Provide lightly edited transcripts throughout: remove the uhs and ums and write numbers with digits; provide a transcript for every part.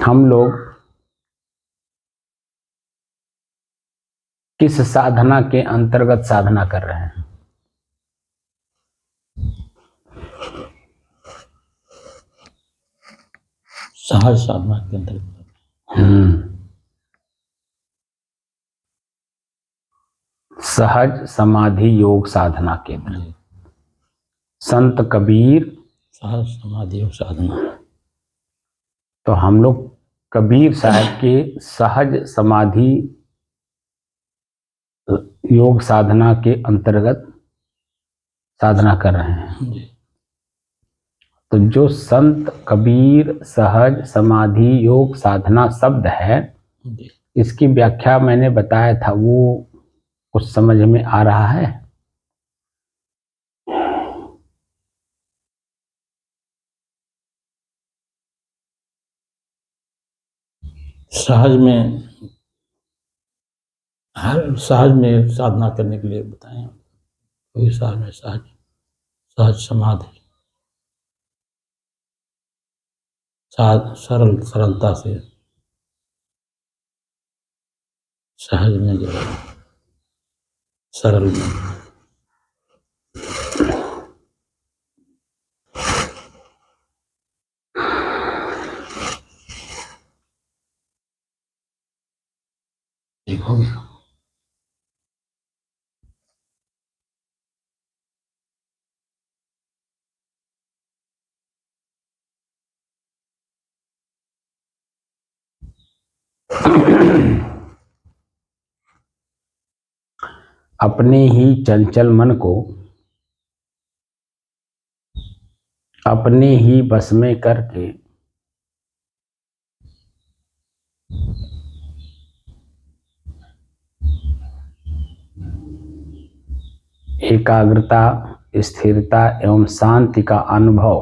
हम लोग किस साधना के अंतर्गत साधना कर रहे हैं? सहज साधना के अंतर्गत। सहज समाधि योग साधना केंद्र। संत कबीर सहज समाधि योग साधना। तो हम लोग कबीर साहब के सहज समाधि योग साधना के अंतर्गत साधना कर रहे हैं। तो जो संत कबीर सहज समाधि योग साधना शब्द है, इसकी व्याख्या मैंने बताया था, वो कुछ समझ में आ रहा है? सहज में हर सहज में साधना करने के लिए बताएं। कोई सहज में सहज समाधि सरलता से सहज में जो है सरल में ठीक हो गया। अपने ही चंचल मन को अपने ही बस में करके एकाग्रता, स्थिरता एवं शांति का अनुभव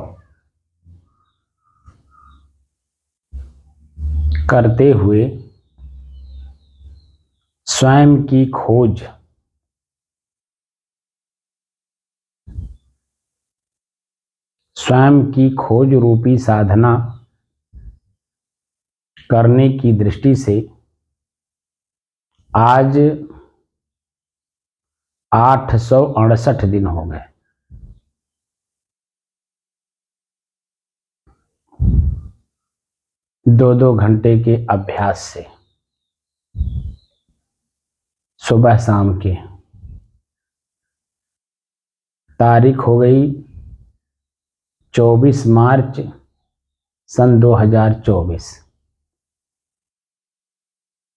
करते हुए स्वयं की खोज रूपी साधना करने की दृष्टि से आज 868 दिन हो गए। दो घंटे के अभ्यास से सुबह शाम के। तारीख हो गई 24 मार्च सन 2024,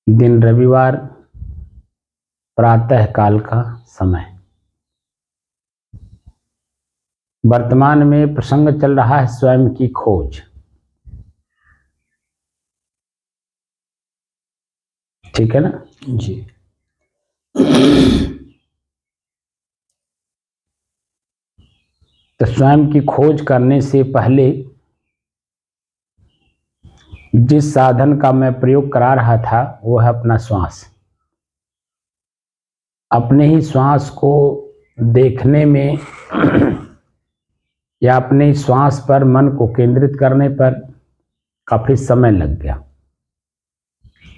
दिन रविवार, प्रातः काल का समय। वर्तमान में प्रसंग चल रहा है स्वयं की खोज। ठीक है ना जी। तो स्वयं की खोज करने से पहले जिस साधन का मैं प्रयोग करा रहा था वो है अपना श्वास। अपने ही श्वास को देखने में या अपने श्वास पर मन को केंद्रित करने पर काफी समय लग गया,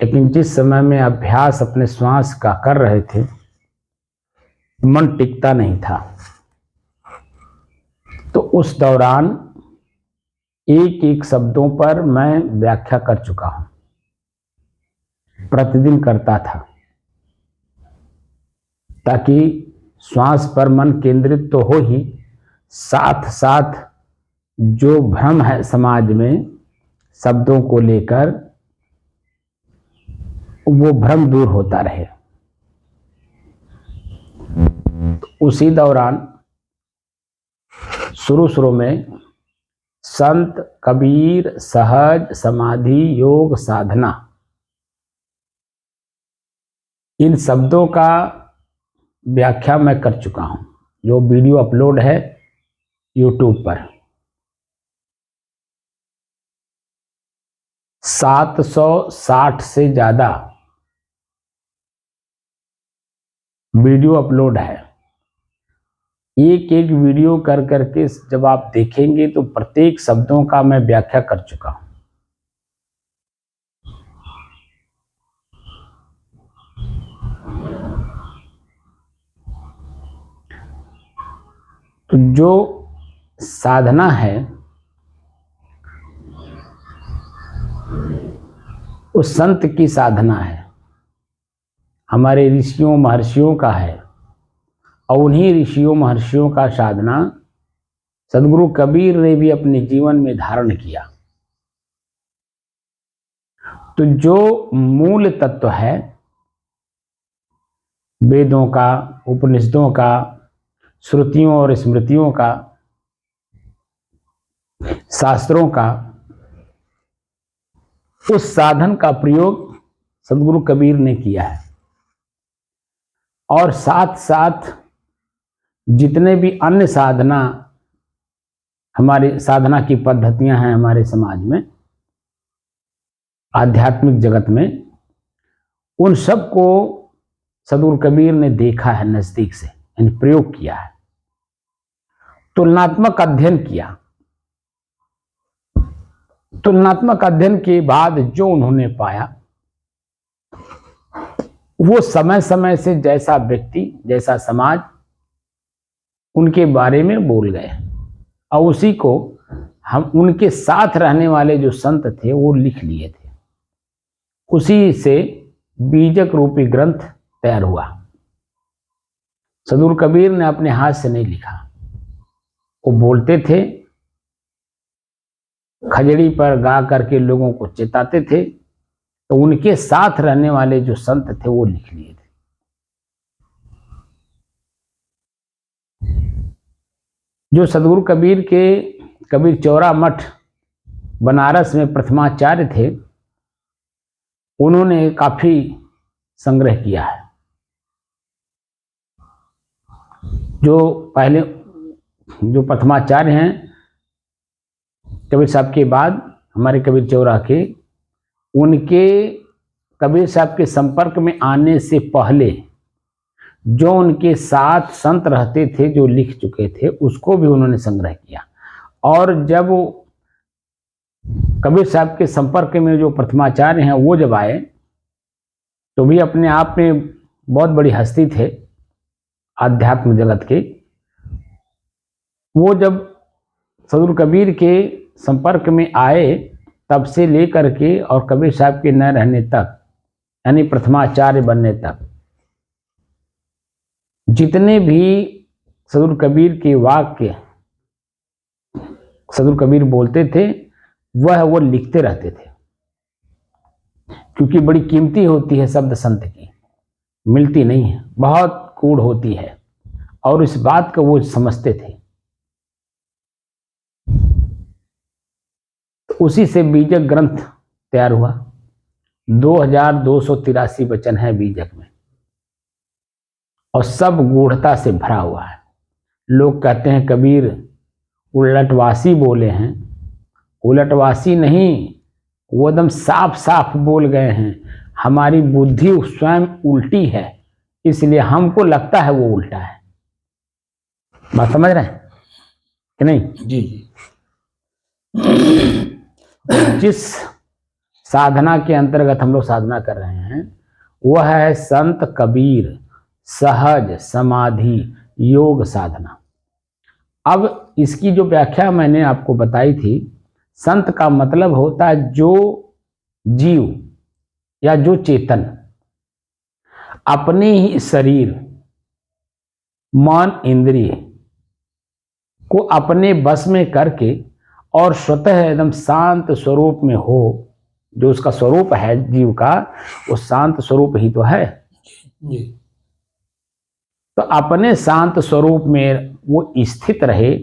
लेकिन जिस समय में अभ्यास अपने श्वास का कर रहे थे मन टिकता नहीं था। तो उस दौरान एक एक शब्दों पर मैं व्याख्या कर चुका हूं, प्रतिदिन करता था, ताकि श्वास पर मन केंद्रित तो हो ही, साथ साथ जो भ्रम है समाज में शब्दों को लेकर, वो भ्रम दूर होता रहे। उसी दौरान शुरू में संत कबीर सहज समाधि योग साधना, इन शब्दों का व्याख्या मैं कर चुका हूं, जो वीडियो अपलोड है YouTube पर। 760 से ज्यादा वीडियो अपलोड है। एक एक वीडियो कर करके जब आप देखेंगे तो प्रत्येक शब्दों का मैं व्याख्या कर चुका हूं। तो जो साधना है वो संत की साधना है, हमारे ऋषियों महर्षियों का है। और उन्हीं ऋषियों महर्षियों का साधना सदगुरु कबीर ने भी अपने जीवन में धारण किया। तो जो मूल तत्व है वेदों का, उपनिषदों का, श्रुतियों और स्मृतियों का, शास्त्रों का, उस साधन का प्रयोग सदगुरु कबीर ने किया है। और साथ साथ जितने भी अन्य साधना, हमारी साधना की पद्धतियां हैं हमारे समाज में, आध्यात्मिक जगत में, उन सब को सदगुरु कबीर ने देखा है नजदीक से, यानी प्रयोग किया है, तुलनात्मक अध्ययन किया। तुलनात्मक अध्ययन के बाद जो उन्होंने पाया वो समय समय से जैसा व्यक्ति, जैसा समाज उनके बारे में बोल गए, और उसी को हम उनके साथ रहने वाले जो संत थे वो लिख लिए थे। उसी से बीजक रूपी ग्रंथ तैयार हुआ। सदगुरु कबीर ने अपने हाथ से नहीं लिखा, वो बोलते थे, खजड़ी पर गा करके लोगों को चेताते थे, तो उनके साथ रहने वाले जो संत थे वो लिख लिए थे। जो सदगुरु कबीर के कबीर चौरा मठ बनारस में प्रथमाचार्य थे, उन्होंने काफी संग्रह किया है। जो पहले जो प्रथमाचार्य हैं कबीर साहब के बाद, हमारे कबीर चौरा के, उनके कबीर साहब के संपर्क में आने से पहले जो उनके साथ संत रहते थे, जो लिख चुके थे, उसको भी उन्होंने संग्रह किया। और जब कबीर साहब के संपर्क में जो प्रथमाचार्य हैं वो जब आए, तो भी अपने आप में बहुत बड़ी हस्ती थे आध्यात्म जगत के। वो जब सदगुरु कबीर के संपर्क में आए, तब से लेकर के और कबीर साहब के न रहने तक, यानी प्रथमाचार्य बनने तक, जितने भी सदगुरु कबीर के वाक्य सदगुरु कबीर बोलते थे वह वो लिखते रहते थे, क्योंकि बड़ी कीमती होती है शब्द संत की, मिलती नहीं है, बहुत कूड़ होती है, और इस बात को वो समझते थे। तो उसी से बीजक ग्रंथ तैयार हुआ। 2283 वचन है बीजक में, और सब गूढ़ता से भरा हुआ है। लोग कहते हैं कबीर उलटवासी बोले हैं, उलटवासी नहीं, वो एकदम साफ साफ बोल गए हैं। हमारी बुद्धि स्वयं उल्टी है, इसलिए हमको लगता है वो उल्टा है। बात समझ रहे हैं कि नहीं? जी जी। जिस साधना के अंतर्गत हम लोग साधना कर रहे हैं वह है संत कबीर सहज समाधि योग साधना। अब इसकी जो व्याख्या मैंने आपको बताई थी, संत का मतलब होता है जो जीव या जो चेतन अपने ही शरीर, मन, इंद्रिय को अपने बस में करके और स्वतः एकदम शांत स्वरूप में हो। जो उसका स्वरूप है जीव का, वो शांत स्वरूप ही तो है जी। तो अपने शांत स्वरूप में वो स्थित रहे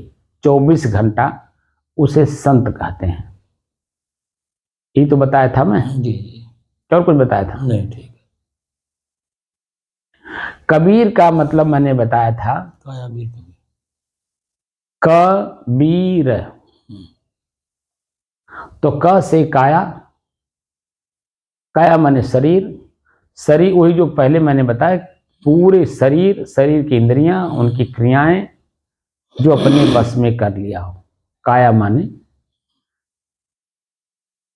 24 घंटा, उसे संत कहते हैं। ये तो बताया था मैं, जी जी। और कुछ बताया था? नहीं, ठीक है। कबीर का मतलब मैंने बताया था, काया बीर कबीर। कबीर, तो क से काया, काया माने शरीर, शरीर वही जो पहले मैंने बताया, पूरे शरीर, शरीर की इंद्रियां, उनकी क्रियाएं जो अपने बस में कर लिया हो। काया माने,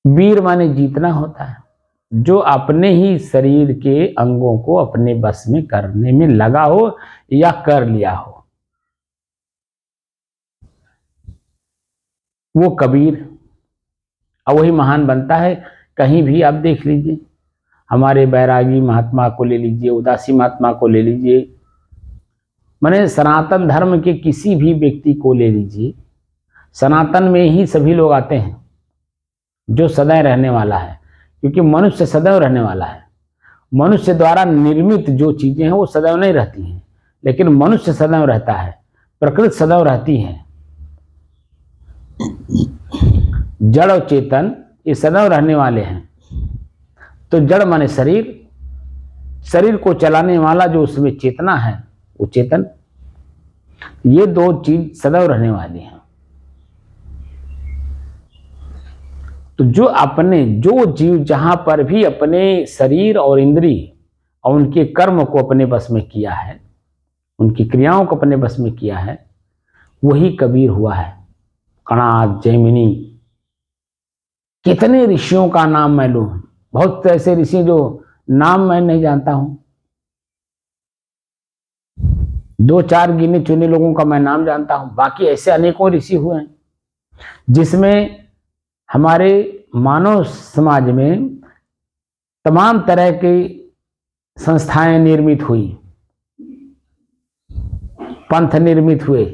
वीर माने जीतना होता है, जो अपने ही शरीर के अंगों को अपने बस में करने में लगा हो या कर लिया हो। वो कबीर, और वही महान बनता है। कहीं भी आप देख लीजिए, हमारे बैरागी महात्मा को ले लीजिए, उदासी महात्मा को ले लीजिए, माने सनातन धर्म के किसी भी व्यक्ति को ले लीजिए, सनातन में ही सभी लोग आते हैं जो सदैव रहने वाला है, क्योंकि मनुष्य सदैव रहने वाला है। मनुष्य द्वारा निर्मित जो चीजें हैं वो सदैव नहीं रहती हैं, लेकिन मनुष्य सदैव रहता है, प्रकृति सदैव रहती है। जड़ और चेतन ये सदैव रहने वाले हैं। तो जड़ माने शरीर, शरीर को चलाने वाला जो उसमें चेतना है वो चेतन, ये दो चीज सदैव रहने वाली हैं। तो जो जीव जहां पर भी अपने शरीर और इंद्रिय और उनके कर्म को अपने वश में किया है, उनकी क्रियाओं को अपने वश में किया है, वही कबीर हुआ है। कणाद, जैमिनी, कितने ऋषियों का नाम मैं लूं, बहुत ऐसे ऋषि जो नाम मैं नहीं जानता हूं, 2-4 गिने चुने लोगों का मैं नाम जानता हूं, बाकी ऐसे अनेकों ऋषि हुए हैं जिसमें हमारे मानव समाज में तमाम तरह की संस्थाएं निर्मित हुई, पंथ निर्मित हुए।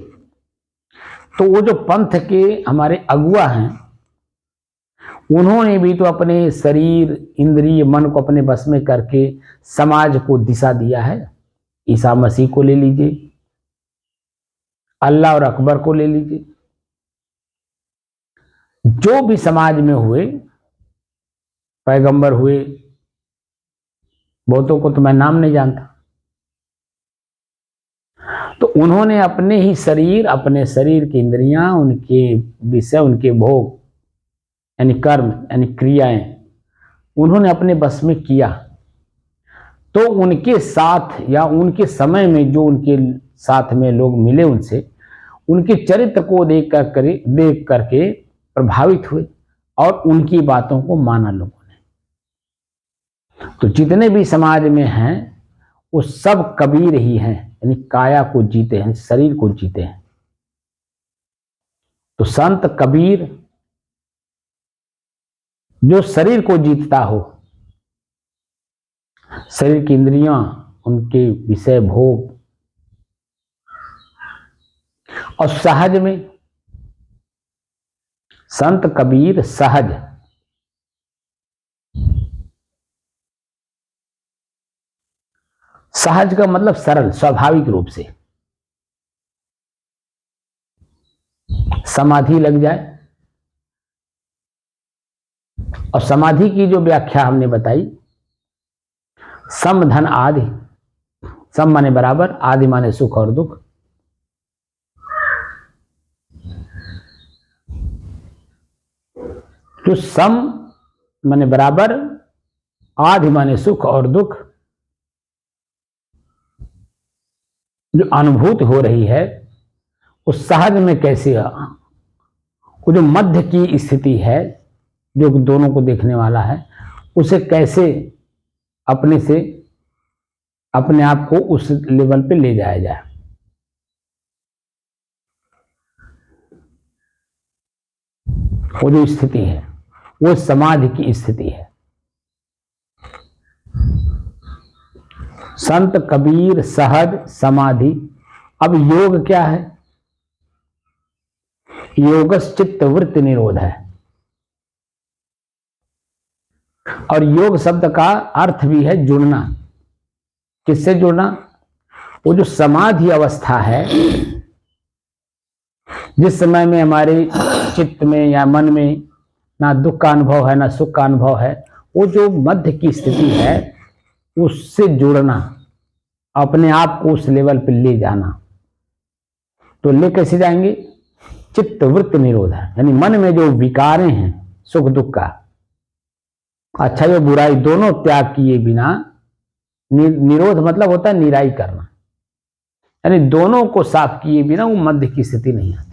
तो वो जो पंथ के हमारे अगुआ हैं, उन्होंने भी तो अपने शरीर, इंद्रिय, मन को अपने बस में करके समाज को दिशा दिया है। ईसा मसीह को ले लीजिए, अल्लाह और अकबर को ले लीजिए, जो भी समाज में हुए, पैगंबर हुए, बहुतों को तो मैं नाम नहीं जानता, तो उन्होंने अपने ही शरीर, अपने शरीर की इंद्रियां, उनके विषय, उनके भोग यानी कर्म यानी क्रियाएं उन्होंने अपने बस में किया। तो उनके साथ या उनके समय में जो उनके साथ में लोग मिले, उनसे उनके चरित्र को देख करके प्रभावित हुए और उनकी बातों को माना लोगों ने। तो जितने भी समाज में हैं वो सब कबीर ही हैं, यानी काया को जीते हैं, शरीर को जीते हैं। तो संत कबीर जो शरीर को जीतता हो, शरीर की इंद्रियां, उनके विषय भोग, और सहज में संत कबीर सहज, सहज का मतलब सरल, स्वाभाविक रूप से समाधि लग जाए। और समाधि की जो व्याख्या हमने बताई, सम धन आदि, सम माने बराबर, आदि माने सुख और दुख। जो सम माने बराबर, आदि माने सुख और दुख, जो अनुभूति हो रही है उस सहज में कैसे, वो जो मध्य की स्थिति है जो दोनों को देखने वाला है, उसे कैसे अपने से अपने आप को उस लेवल पे ले जाया जाए। वो जो स्थिति है वो समाधि की स्थिति है। संत कबीर सहज समाधि। अब योग क्या है? योगश्चित्त वृत्ति निरोध है। और योग शब्द का अर्थ भी है जुड़ना। किससे जुड़ना? वो जो समाधि अवस्था है, जिस समय में हमारे चित्त में या मन में ना दुख का अनुभव है ना सुख का अनुभव है, वो जो मध्य की स्थिति है उससे जुड़ना, अपने आप को उस लेवल पर ले जाना। तो ले कैसे जाएंगे? चित्त वृत्ति निरोध है, यानी मन में जो विकारें हैं सुख दुख का, अच्छा या बुराई, दोनों त्याग किए बिना, निरोध मतलब होता है निराई करना, यानी दोनों को साफ किए बिना वो मध्य की स्थिति नहीं आती।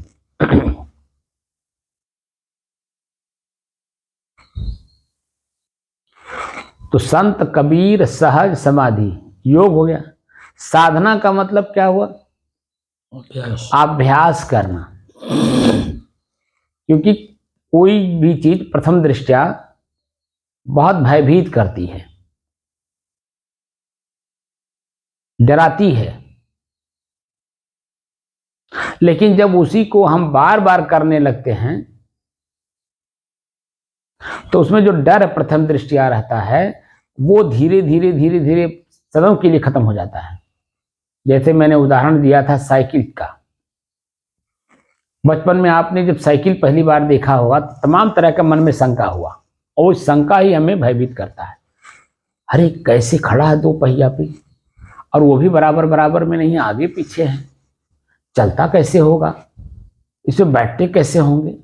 तो संत कबीर सहज समाधि, योग हो गया। साधना का मतलब क्या हुआ? अभ्यास करना। क्योंकि कोई भी चीज प्रथम दृष्टया बहुत भयभीत करती है, डराती है, लेकिन जब उसी को हम बार बार करने लगते हैं तो उसमें जो डर प्रथम दृष्टया रहता है वो धीरे धीरे धीरे धीरे सदैव के लिए खत्म हो जाता है। जैसे मैंने उदाहरण दिया था साइकिल का। बचपन में आपने जब साइकिल पहली बार देखा होगा तो तमाम तरह का मन में शंका हुआ, और उस शंका ही हमें भयभीत करता है। अरे कैसे खड़ा है दो पहिया पे, और वो भी बराबर बराबर में नहीं, आगे पीछे है, चलता कैसे होगा, इसमें बैठते कैसे होंगे,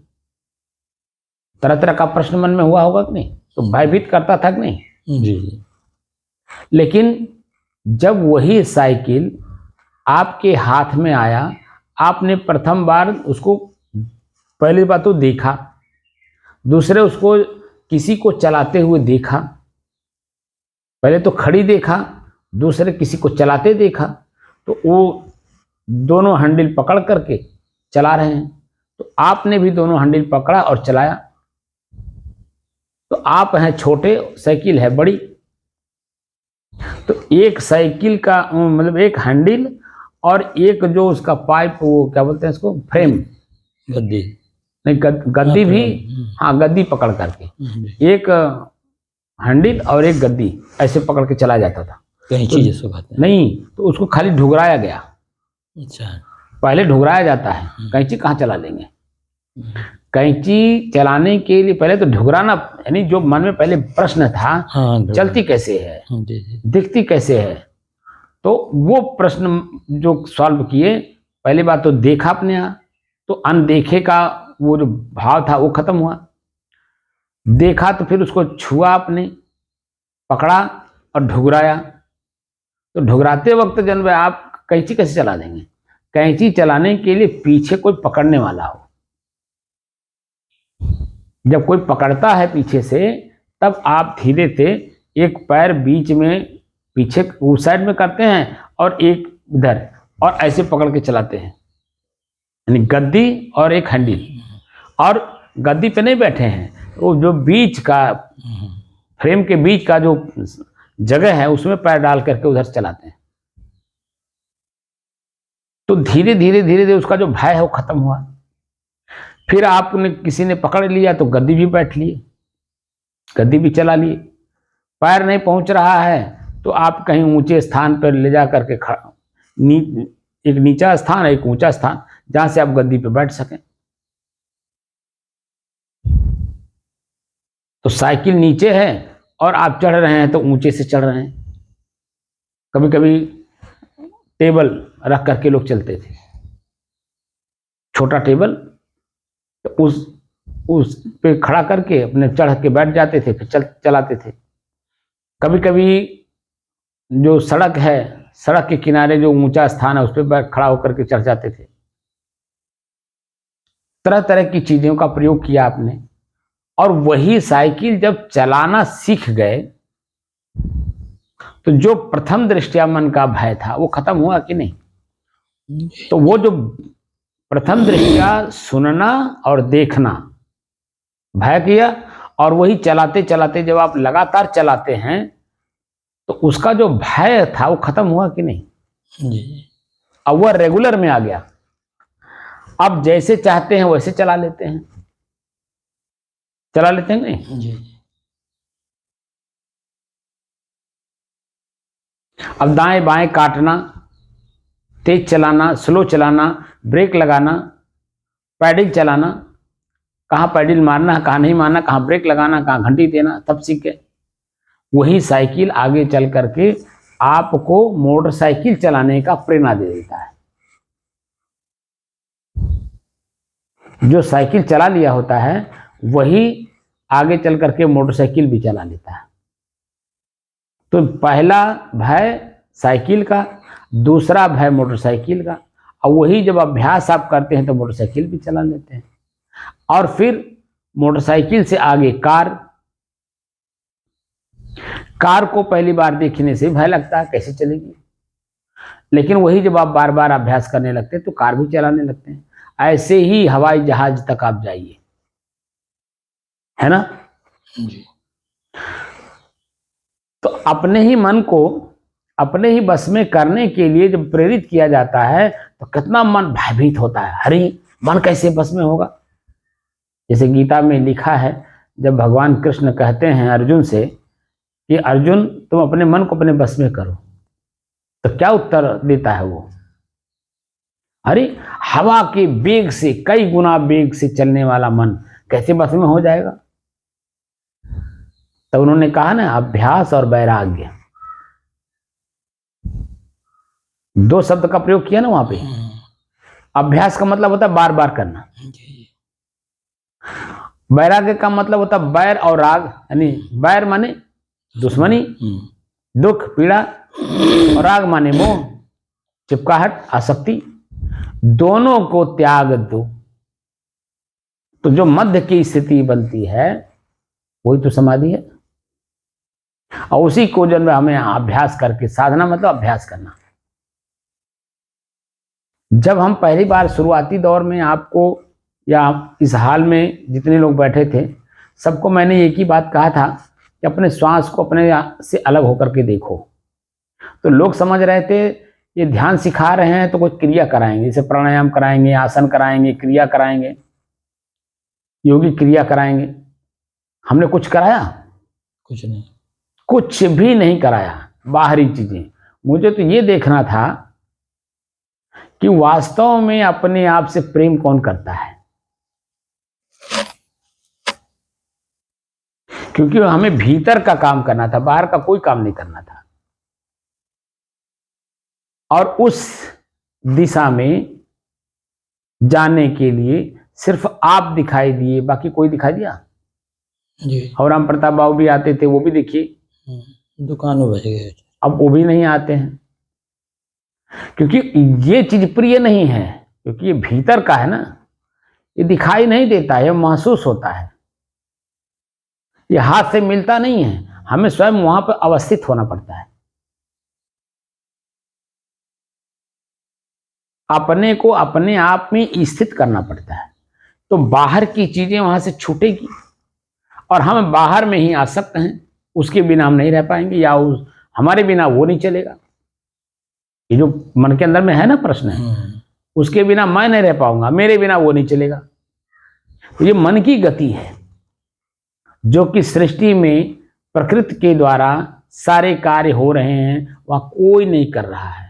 तरह तरह का प्रश्न मन में हुआ होगा कि नहीं? तो भयभीत करता था कि नहीं? जी। लेकिन जब वही साइकिल आपके हाथ में आया, आपने प्रथम बार उसको पहली बार तो देखा, दूसरे उसको किसी को चलाते हुए देखा, पहले तो खड़ी देखा, दूसरे किसी को चलाते देखा, तो वो दोनों हैंडल पकड़ करके चला रहे हैं, तो आपने भी दोनों हैंडल पकड़ा और चलाया। तो आप हैं छोटे, साइकिल है बड़ी, तो एक साइकिल का मतलब एक हैंडल और एक जो उसका पाइप, वो क्या बोलते हैं इसको, फ्रेम, गद्दी नहीं गद्दी भी, हाँ गद्दी पकड़ करके, एक हैंडल और एक गद्दी ऐसे पकड़ के चला जाता था। कहीं तो, चीज इसको कहते हैं। नहीं, तो उसको खाली ढुगराया गया। अच्छा। पहले ढुगराया जाता है, कैंची कहाँ चला लेंगे, कैंची चलाने के लिए पहले तो ढुगराना, यानी जो मन में पहले प्रश्न था, हाँ, चलती कैसे है, जी। दिखती कैसे है, तो वो प्रश्न जो सॉल्व किए, पहली बात तो देखा अपने यहाँ, तो अनदेखे का वो जो भाव था वो खत्म हुआ। देखा तो फिर उसको छुआ आपने, पकड़ा और ढुगराया। तो ढुगराते वक्त जब आप कैंची कैसे चला देंगे, कैंची चलाने के लिए पीछे कोई पकड़ने वाला हो। जब कोई पकड़ता है पीछे से, तब आप धीरे से एक पैर बीच में पीछे उस साइड में करते हैं और एक इधर, और ऐसे पकड़ के चलाते हैं, यानी गद्दी और एक हैंडल। और गद्दी पे नहीं बैठे हैं, वो जो बीच का फ्रेम के बीच का जो जगह है उसमें पैर डाल करके उधर चलाते हैं। तो धीरे धीरे धीरे धीरे उसका जो भय है वो खत्म हुआ। फिर आपने किसी ने पकड़ लिया तो गद्दी भी बैठ लिए, गद्दी भी चला लिए। पैर नहीं पहुंच रहा है तो आप कहीं ऊंचे स्थान पर ले जा करके एक नीचा स्थान, एक ऊंचा स्थान, जहां से आप गद्दी पे बैठ सकें। तो साइकिल नीचे है और आप चढ़ रहे हैं तो ऊंचे से चढ़ रहे हैं। कभी कभी टेबल रख करके लोग चलते थे, छोटा टेबल, तो उस पे खड़ा करके अपने चढ़ के बैठ जाते थे, फिर चलाते थे। कभी कभी जो सड़क है, सड़क के किनारे जो ऊंचा स्थान है उस पर खड़ा होकर के चढ़ जाते थे। तरह तरह की चीजों का प्रयोग किया आपने, और वही साइकिल जब चलाना सीख गए तो जो प्रथम दृष्टया मन का भय था वो खत्म हुआ कि नहीं? तो वो जो प्रथम दृष्टया सुनना और देखना भय किया, और वही चलाते चलाते जब आप लगातार चलाते हैं तो उसका जो भय था वो खत्म हुआ कि नहीं? जी। अब वह रेगुलर में आ गया। अब जैसे चाहते हैं वैसे चला लेते हैं, चला लेते हैं नहीं? जी। अब दाएं बाएं काटना, तेज चलाना, स्लो चलाना, ब्रेक लगाना, पैडल चलाना, कहाँ पैडल मारना, कहाँ नहीं मारना, कहाँ ब्रेक लगाना, कहाँ घंटी देना, तब सीख गए। वही साइकिल आगे चल करके आपको मोटरसाइकिल चलाने का प्रेरणा दे देता है। जो साइकिल चला लिया होता है वही आगे चल करके मोटरसाइकिल भी चला लेता है। तो पहला भय साइकिल का, दूसरा भय मोटरसाइकिल का, और वही जब अभ्यास आप करते हैं तो मोटरसाइकिल भी चला लेते हैं। और फिर मोटरसाइकिल से आगे कार को पहली बार देखने से भय लगता है, कैसे चलेगी, लेकिन वही जब आप बार बार अभ्यास करने लगते हैं तो कार भी चलाने लगते हैं। ऐसे ही हवाई जहाज तक आप जाइए, है ना। जी। तो अपने ही मन को अपने ही बस में करने के लिए जब प्रेरित किया जाता है तो कितना मन भयभीत होता है, अरे मन कैसे बस में होगा। जैसे गीता में लिखा है, जब भगवान कृष्ण कहते हैं अर्जुन से कि अर्जुन तुम अपने मन को अपने बस में करो, तो क्या उत्तर देता है वो, अरे हवा के वेग से कई गुना वेग से चलने वाला मन कैसे बस में हो जाएगा। तो उन्होंने कहा ना, अभ्यास और वैराग्य, दो शब्द का प्रयोग किया ना वहां पे। अभ्यास का मतलब होता है बार बार करना, वैराग्य का मतलब होता है बैर और राग, यानी बैर माने दुश्मनी, दुख पीड़ा, और राग माने मोह चिपकाहट आसक्ति, दोनों को त्याग दो तो जो मध्य की स्थिति बनती है वही तो समाधि है। और उसी को जब हमें अभ्यास करके, साधना मतलब अभ्यास करना। जब हम पहली बार शुरुआती दौर में आपको या इस हाल में जितने लोग बैठे थे सबको मैंने एक ही बात कहा था कि अपने श्वास को अपने से अलग होकर के देखो। तो लोग समझ रहे थे ये ध्यान सिखा रहे हैं तो कुछ क्रिया कराएंगे, जैसे प्राणायाम कराएंगे, आसन कराएंगे, क्रिया कराएंगे, योगी क्रिया कराएंगे। हमने कुछ कराया? कुछ नहीं, कुछ भी नहीं कराया, बाहरी चीजें। मुझे तो ये देखना था कि वास्तव में अपने आप से प्रेम कौन करता है, क्योंकि हमें भीतर का काम करना था, बाहर का कोई काम नहीं करना था। और उस दिशा में जाने के लिए सिर्फ आप दिखाई दिए, बाकी कोई दिखाई दिया? जी। और राम प्रताप बाबू भी आते थे, वो भी देखिए दुकान में बच गए, अब वो भी नहीं आते हैं, क्योंकि ये चीज प्रिय नहीं है, क्योंकि ये भीतर का है ना, ये दिखाई नहीं देता है, महसूस होता है, ये हाथ से मिलता नहीं है, हमें स्वयं वहां पर अवस्थित होना पड़ता है। अपने को अपने आप में स्थित करना पड़ता है, तो बाहर की चीजें वहां से छूटेगी और हम बाहर में ही आसक्त हैं, उसके बिना हम नहीं रह पाएंगे, या हमारे बिना वो नहीं चलेगा। ये जो मन के अंदर में है ना प्रश्न है, उसके बिना मैं नहीं रह पाऊंगा, मेरे बिना वो नहीं चलेगा। तो ये मन की गति है जो कि सृष्टि में प्रकृति के द्वारा सारे कार्य हो रहे हैं, वह कोई नहीं कर रहा है।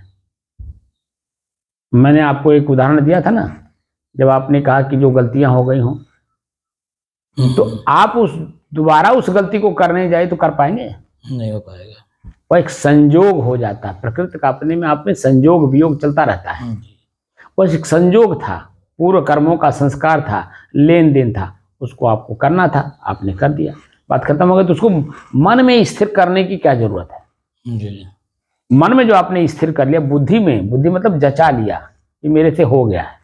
मैंने आपको एक उदाहरण दिया था ना, जब आपने कहा कि जो गलतियां हो गई हों, तो आप दोबारा उस गलती को करने जाए तो कर पाएंगे? नहीं हो पाएगा। वो एक संजोग हो जाता है, प्रकृति का अपने में आप में संजोग वियोग चलता रहता है। वो एक संजोग था, पूर्व कर्मों का संस्कार था, लेन देन था, उसको आपको करना था, आपने कर दिया, बात खत्म हो गई। तो उसको मन में स्थिर करने की क्या जरूरत है? जी। मन में जो आपने स्थिर कर लिया, बुद्धि में, बुद्धि मतलब जचा लिया कि मेरे से हो गया है,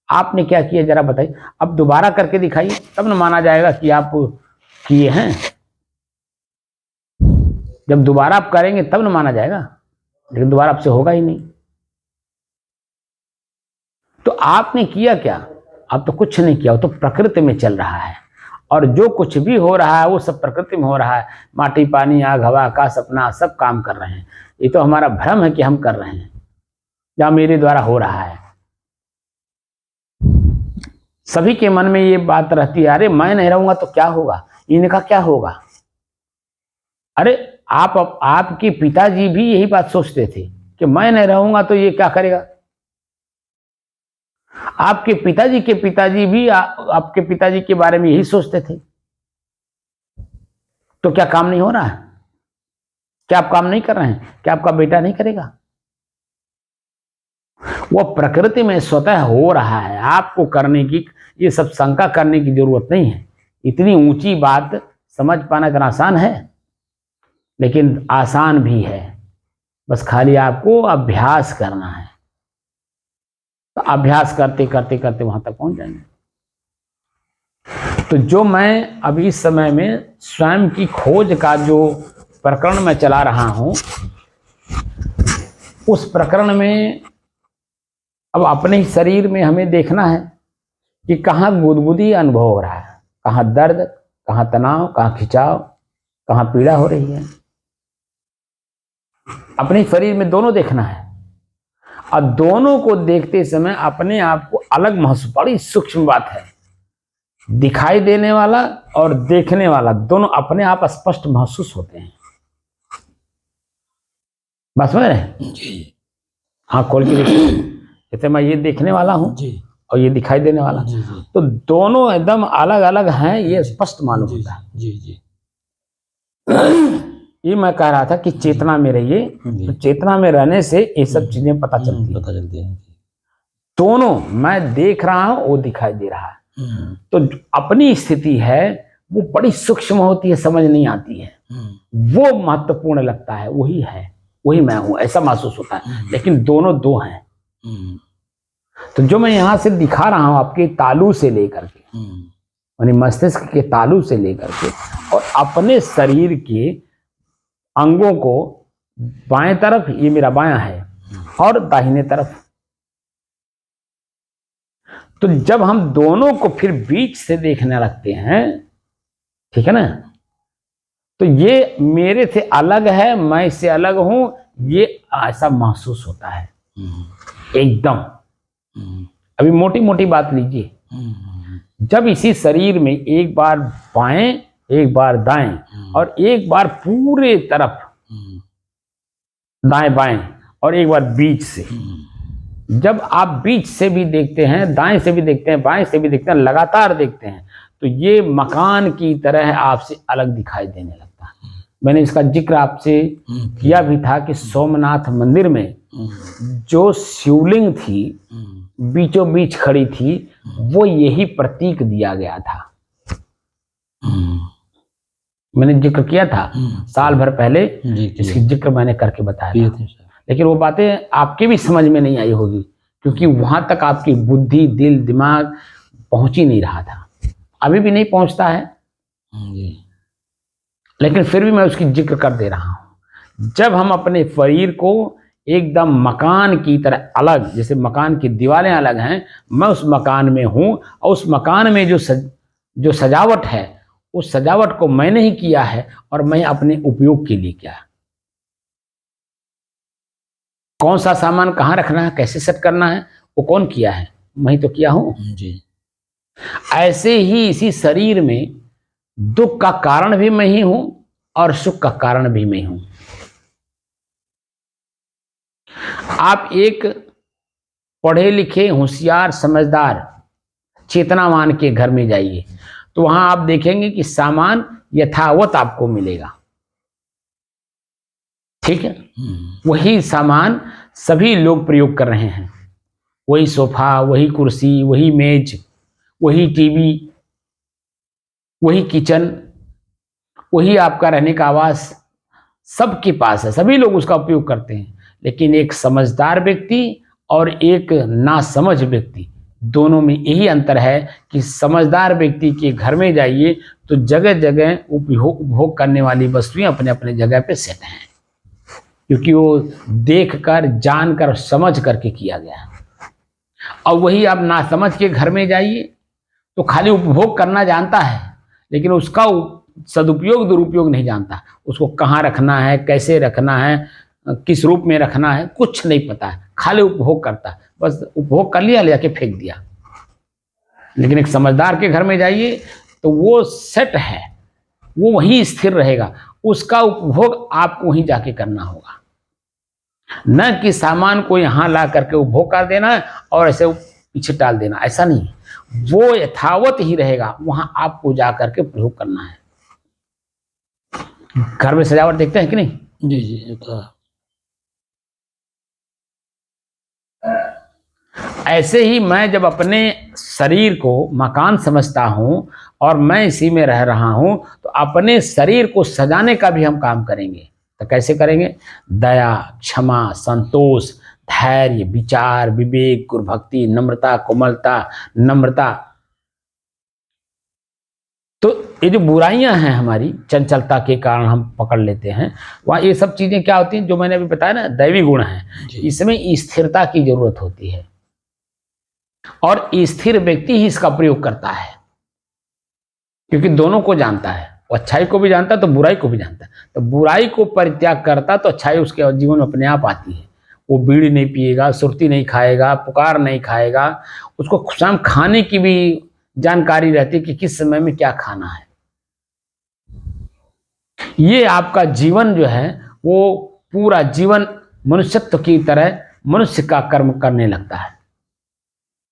आपने क्या किया जरा बताइए। अब दोबारा करके दिखाइए, तब न माना जाएगा कि आप किए हैं। जब दोबारा आप करेंगे तब न माना जाएगा, लेकिन दोबारा आपसे होगा ही नहीं। तो आपने किया क्या? आप तो कुछ नहीं किया, वो तो प्रकृति में चल रहा है, और जो कुछ भी हो रहा है वो सब प्रकृति में हो रहा है। माटी पानी आग हवा आकाश अपना सब काम कर रहे हैं। ये तो हमारा भ्रम है कि हम कर रहे हैं, या मेरे द्वारा हो रहा है। सभी के मन में ये बात रहती है, अरे मैं नहीं रहूंगा तो क्या होगा, इनका क्या होगा। अरे आपके पिताजी भी यही बात सोचते थे कि मैं नहीं रहूंगा तो ये क्या करेगा। आपके पिताजी भी आपके पिताजी के बारे में यही सोचते थे। तो क्या काम नहीं हो रहा है? क्या आप काम नहीं कर रहे हैं? क्या आपका बेटा नहीं करेगा? वो प्रकृति में स्वतः हो रहा है, आपको करने की ये सब शंका करने की जरूरत नहीं है। इतनी ऊंची बात समझ पाना इतना आसान है, लेकिन आसान भी है, बस खाली आपको अभ्यास करना है। तो अभ्यास करते करते करते वहां तक पहुंच जाएंगे। तो जो मैं अभी इस समय में स्वयं की खोज का जो प्रकरण मैं चला रहा हूं, उस प्रकरण में अब अपने ही शरीर में हमें देखना है कि कहाँ गुदगुदी अनुभव हो रहा है, कहाँ दर्द, कहाँ तनाव, कहाँ खिंचाव, कहाँ पीड़ा हो रही है। अपने शरीर में दोनों देखना है और दोनों को देखते समय अपने आप को अलग महसूस, बड़ी सूक्ष्म बात है। दिखाई देने वाला और देखने वाला दोनों अपने आप स्पष्ट महसूस होते हैं। बस समझ रहे जी हाँ, खोल के देखिए। जैसे मैं ये देखने वाला हूँ जी और ये दिखाई देने वाला, जी जी तो दोनों एकदम अलग अलग हैं, ये स्पष्ट मालूम होता है। जी जी ये मैं कह रहा था कि चेतना में रहिए, जी। तो चेतना में रहने से ये सब चीजें पता चलती है। दोनों मैं देख रहा हूं, वो दिखाई दे रहा है। तो अपनी स्थिति है वो बड़ी सूक्ष्म होती है, समझ नहीं आती है, वो महत्वपूर्ण लगता है, वही है, वही मैं हूं, ऐसा महसूस होता है। लेकिन दोनों दो हैं। तो जो मैं यहां से दिखा रहा हूं आपके तालू से लेकर के, यानी मस्तिष्क के तालू से लेकर के, और अपने शरीर के अंगों को, बाएं तरफ ये मेरा बायां है और दाहिने तरफ, तो जब हम दोनों को फिर बीच से देखने लगते हैं, ठीक है ना, तो ये मेरे से अलग है, मैं इससे अलग हूं, ये ऐसा महसूस होता है एकदम। अभी मोटी मोटी बात लीजिए, जब इसी शरीर में एक बार बाएं, एक बार दाएं और एक बार पूरे तरफ दाएं बाएं और एक बार बीच से, जब आप बीच से भी देखते हैं, दाएं से भी देखते हैं, बाएं से भी देखते हैं, लगातार देखते हैं, तो ये मकान की तरह आपसे अलग दिखाई देने लगता है। मैंने इसका जिक्र आपसे किया भी था कि सोमनाथ मंदिर में जो शिवलिंग थी बीचों बीच खड़ी थी, वो यही प्रतीक दिया गया था। मैंने जिक्र किया था साल भर पहले, इसकी जिक्र मैंने करके बताया था। लेकिन वो बातें आपके भी समझ में नहीं आई होगी, क्योंकि वहां तक आपकी बुद्धि, दिल, दिमाग पहुंच ही नहीं रहा था, अभी भी नहीं पहुंचता है, लेकिन फिर भी मैं उसकी जिक्र कर दे रहा हूं। जब हम अपने शरीर को एकदम मकान की तरह अलग, जैसे मकान की दीवारें अलग हैं, मैं उस मकान में हूं और उस मकान में जो सजावट है, उस सजावट को मैंने ही किया है और मैं अपने उपयोग के लिए किया। कौन सा सामान कहाँ रखना है, कैसे सेट करना है, वो कौन किया है, मैं ही तो किया हूं जी। ऐसे ही इसी शरीर में दुख का कारण भी मैं ही हूं और सुख का कारण भी मैं हूं। आप एक पढ़े लिखे, होशियार, समझदार, चेतनावान के घर में जाइए, तो वहां आप देखेंगे कि सामान यथावत आपको मिलेगा, ठीक है। वही सामान सभी लोग प्रयोग कर रहे हैं, वही सोफा, वही कुर्सी, वही मेज, वही टीवी, वही किचन, वही आपका रहने का आवास, सबके पास है, सभी लोग उसका उपयोग करते हैं। लेकिन एक समझदार व्यक्ति और एक नासमझ व्यक्ति, दोनों में यही अंतर है कि समझदार व्यक्ति के घर में जाइए तो जगह जगह उपभोग करने वाली वस्तुएं अपने अपने जगह पे सेट हैं, क्योंकि वो देख कर, जान कर, समझ करके किया गया। और वही आप नासमझ के घर में जाइए तो खाली उपभोग करना जानता है, लेकिन उसका सदुपयोग दुरुपयोग नहीं जानता, उसको कहाँ रखना है, कैसे रखना है, किस रूप में रखना है, कुछ नहीं पता है, खाली उपभोग करता है, बस उपभोग कर लिया, ले जाके फेंक दिया। लेकिन एक समझदार के घर में जाइए तो वो सेट है, वो वहीं स्थिर रहेगा, उसका उपभोग आपको वहीं जाके करना होगा, न कि सामान को यहाँ ला करके उपभोग कर देना और ऐसे पीछे टाल देना, ऐसा नहीं, वो यथावत ही रहेगा, वहां आपको जा करके प्रयोग करना है। घर में सजावट देखते हैं कि नहीं? जी जी तो ऐसे ही मैं जब अपने शरीर को मकान समझता हूं और मैं इसी में रह रहा हूं, तो अपने शरीर को सजाने का भी हम काम करेंगे। तो कैसे करेंगे? दया, क्षमा, संतोष, धैर्य, विचार, विवेक, गुरुभक्ति, नम्रता, कोमलता, नम्रता। तो ये जो बुराइयां हैं हमारी, चंचलता के कारण हम पकड़ लेते हैं, वहाँ ये सब चीजें क्या होती हैं, जो मैंने अभी बताया ना, दैवी गुण है, इसमें स्थिरता की जरूरत होती है और स्थिर व्यक्ति ही इसका प्रयोग करता है। क्योंकि दोनों को जानता है, वो अच्छाई को भी जानता है तो बुराई को भी जानता है। तो बुराई को परित्याग करता तो अच्छाई उसके जीवन में अपने आप आती है। वो बीड़ी नहीं पिएगा, सुरती नहीं खाएगा, पुकार नहीं खाएगा, उसको शाम खाने की भी जानकारी रहती है कि किस समय में क्या खाना है। ये आपका जीवन जो है वो पूरा जीवन मनुष्यत्व की तरह मनुष्य का कर्म करने लगता है।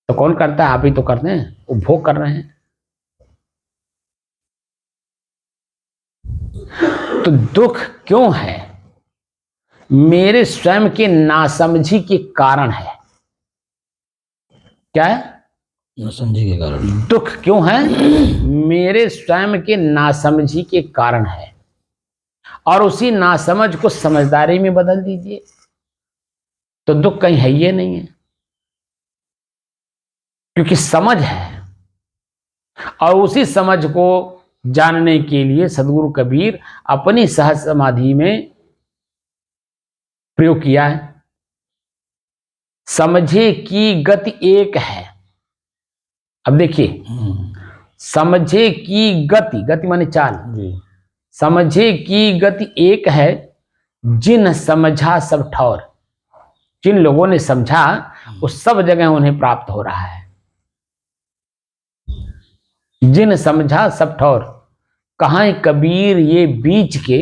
तो कौन करता है? आप ही तो करते हैं, उपभोग कर रहे हैं। तो दुख क्यों है? मेरे स्वयं के नासमझी के कारण है। क्या है? नासमझी के कारण। दुख क्यों है? मेरे स्वयं के नासमझी के कारण है। और उसी नासमझ को समझदारी में बदल दीजिए तो दुख कहीं है ही नहीं है, क्योंकि समझ है। और उसी समझ को जानने के लिए सदगुरु कबीर अपनी सहज समाधि में प्रयोग किया है। समझे की गति एक है। अब देखिए, समझे की गति, गति माने चाल जी। समझे की गति एक है, जिन समझा सब ठौर। जिन लोगों ने समझा वो सब जगह उन्हें प्राप्त हो रहा है। जिन समझा सब ठौर, कहाँ कबीर ये बीच के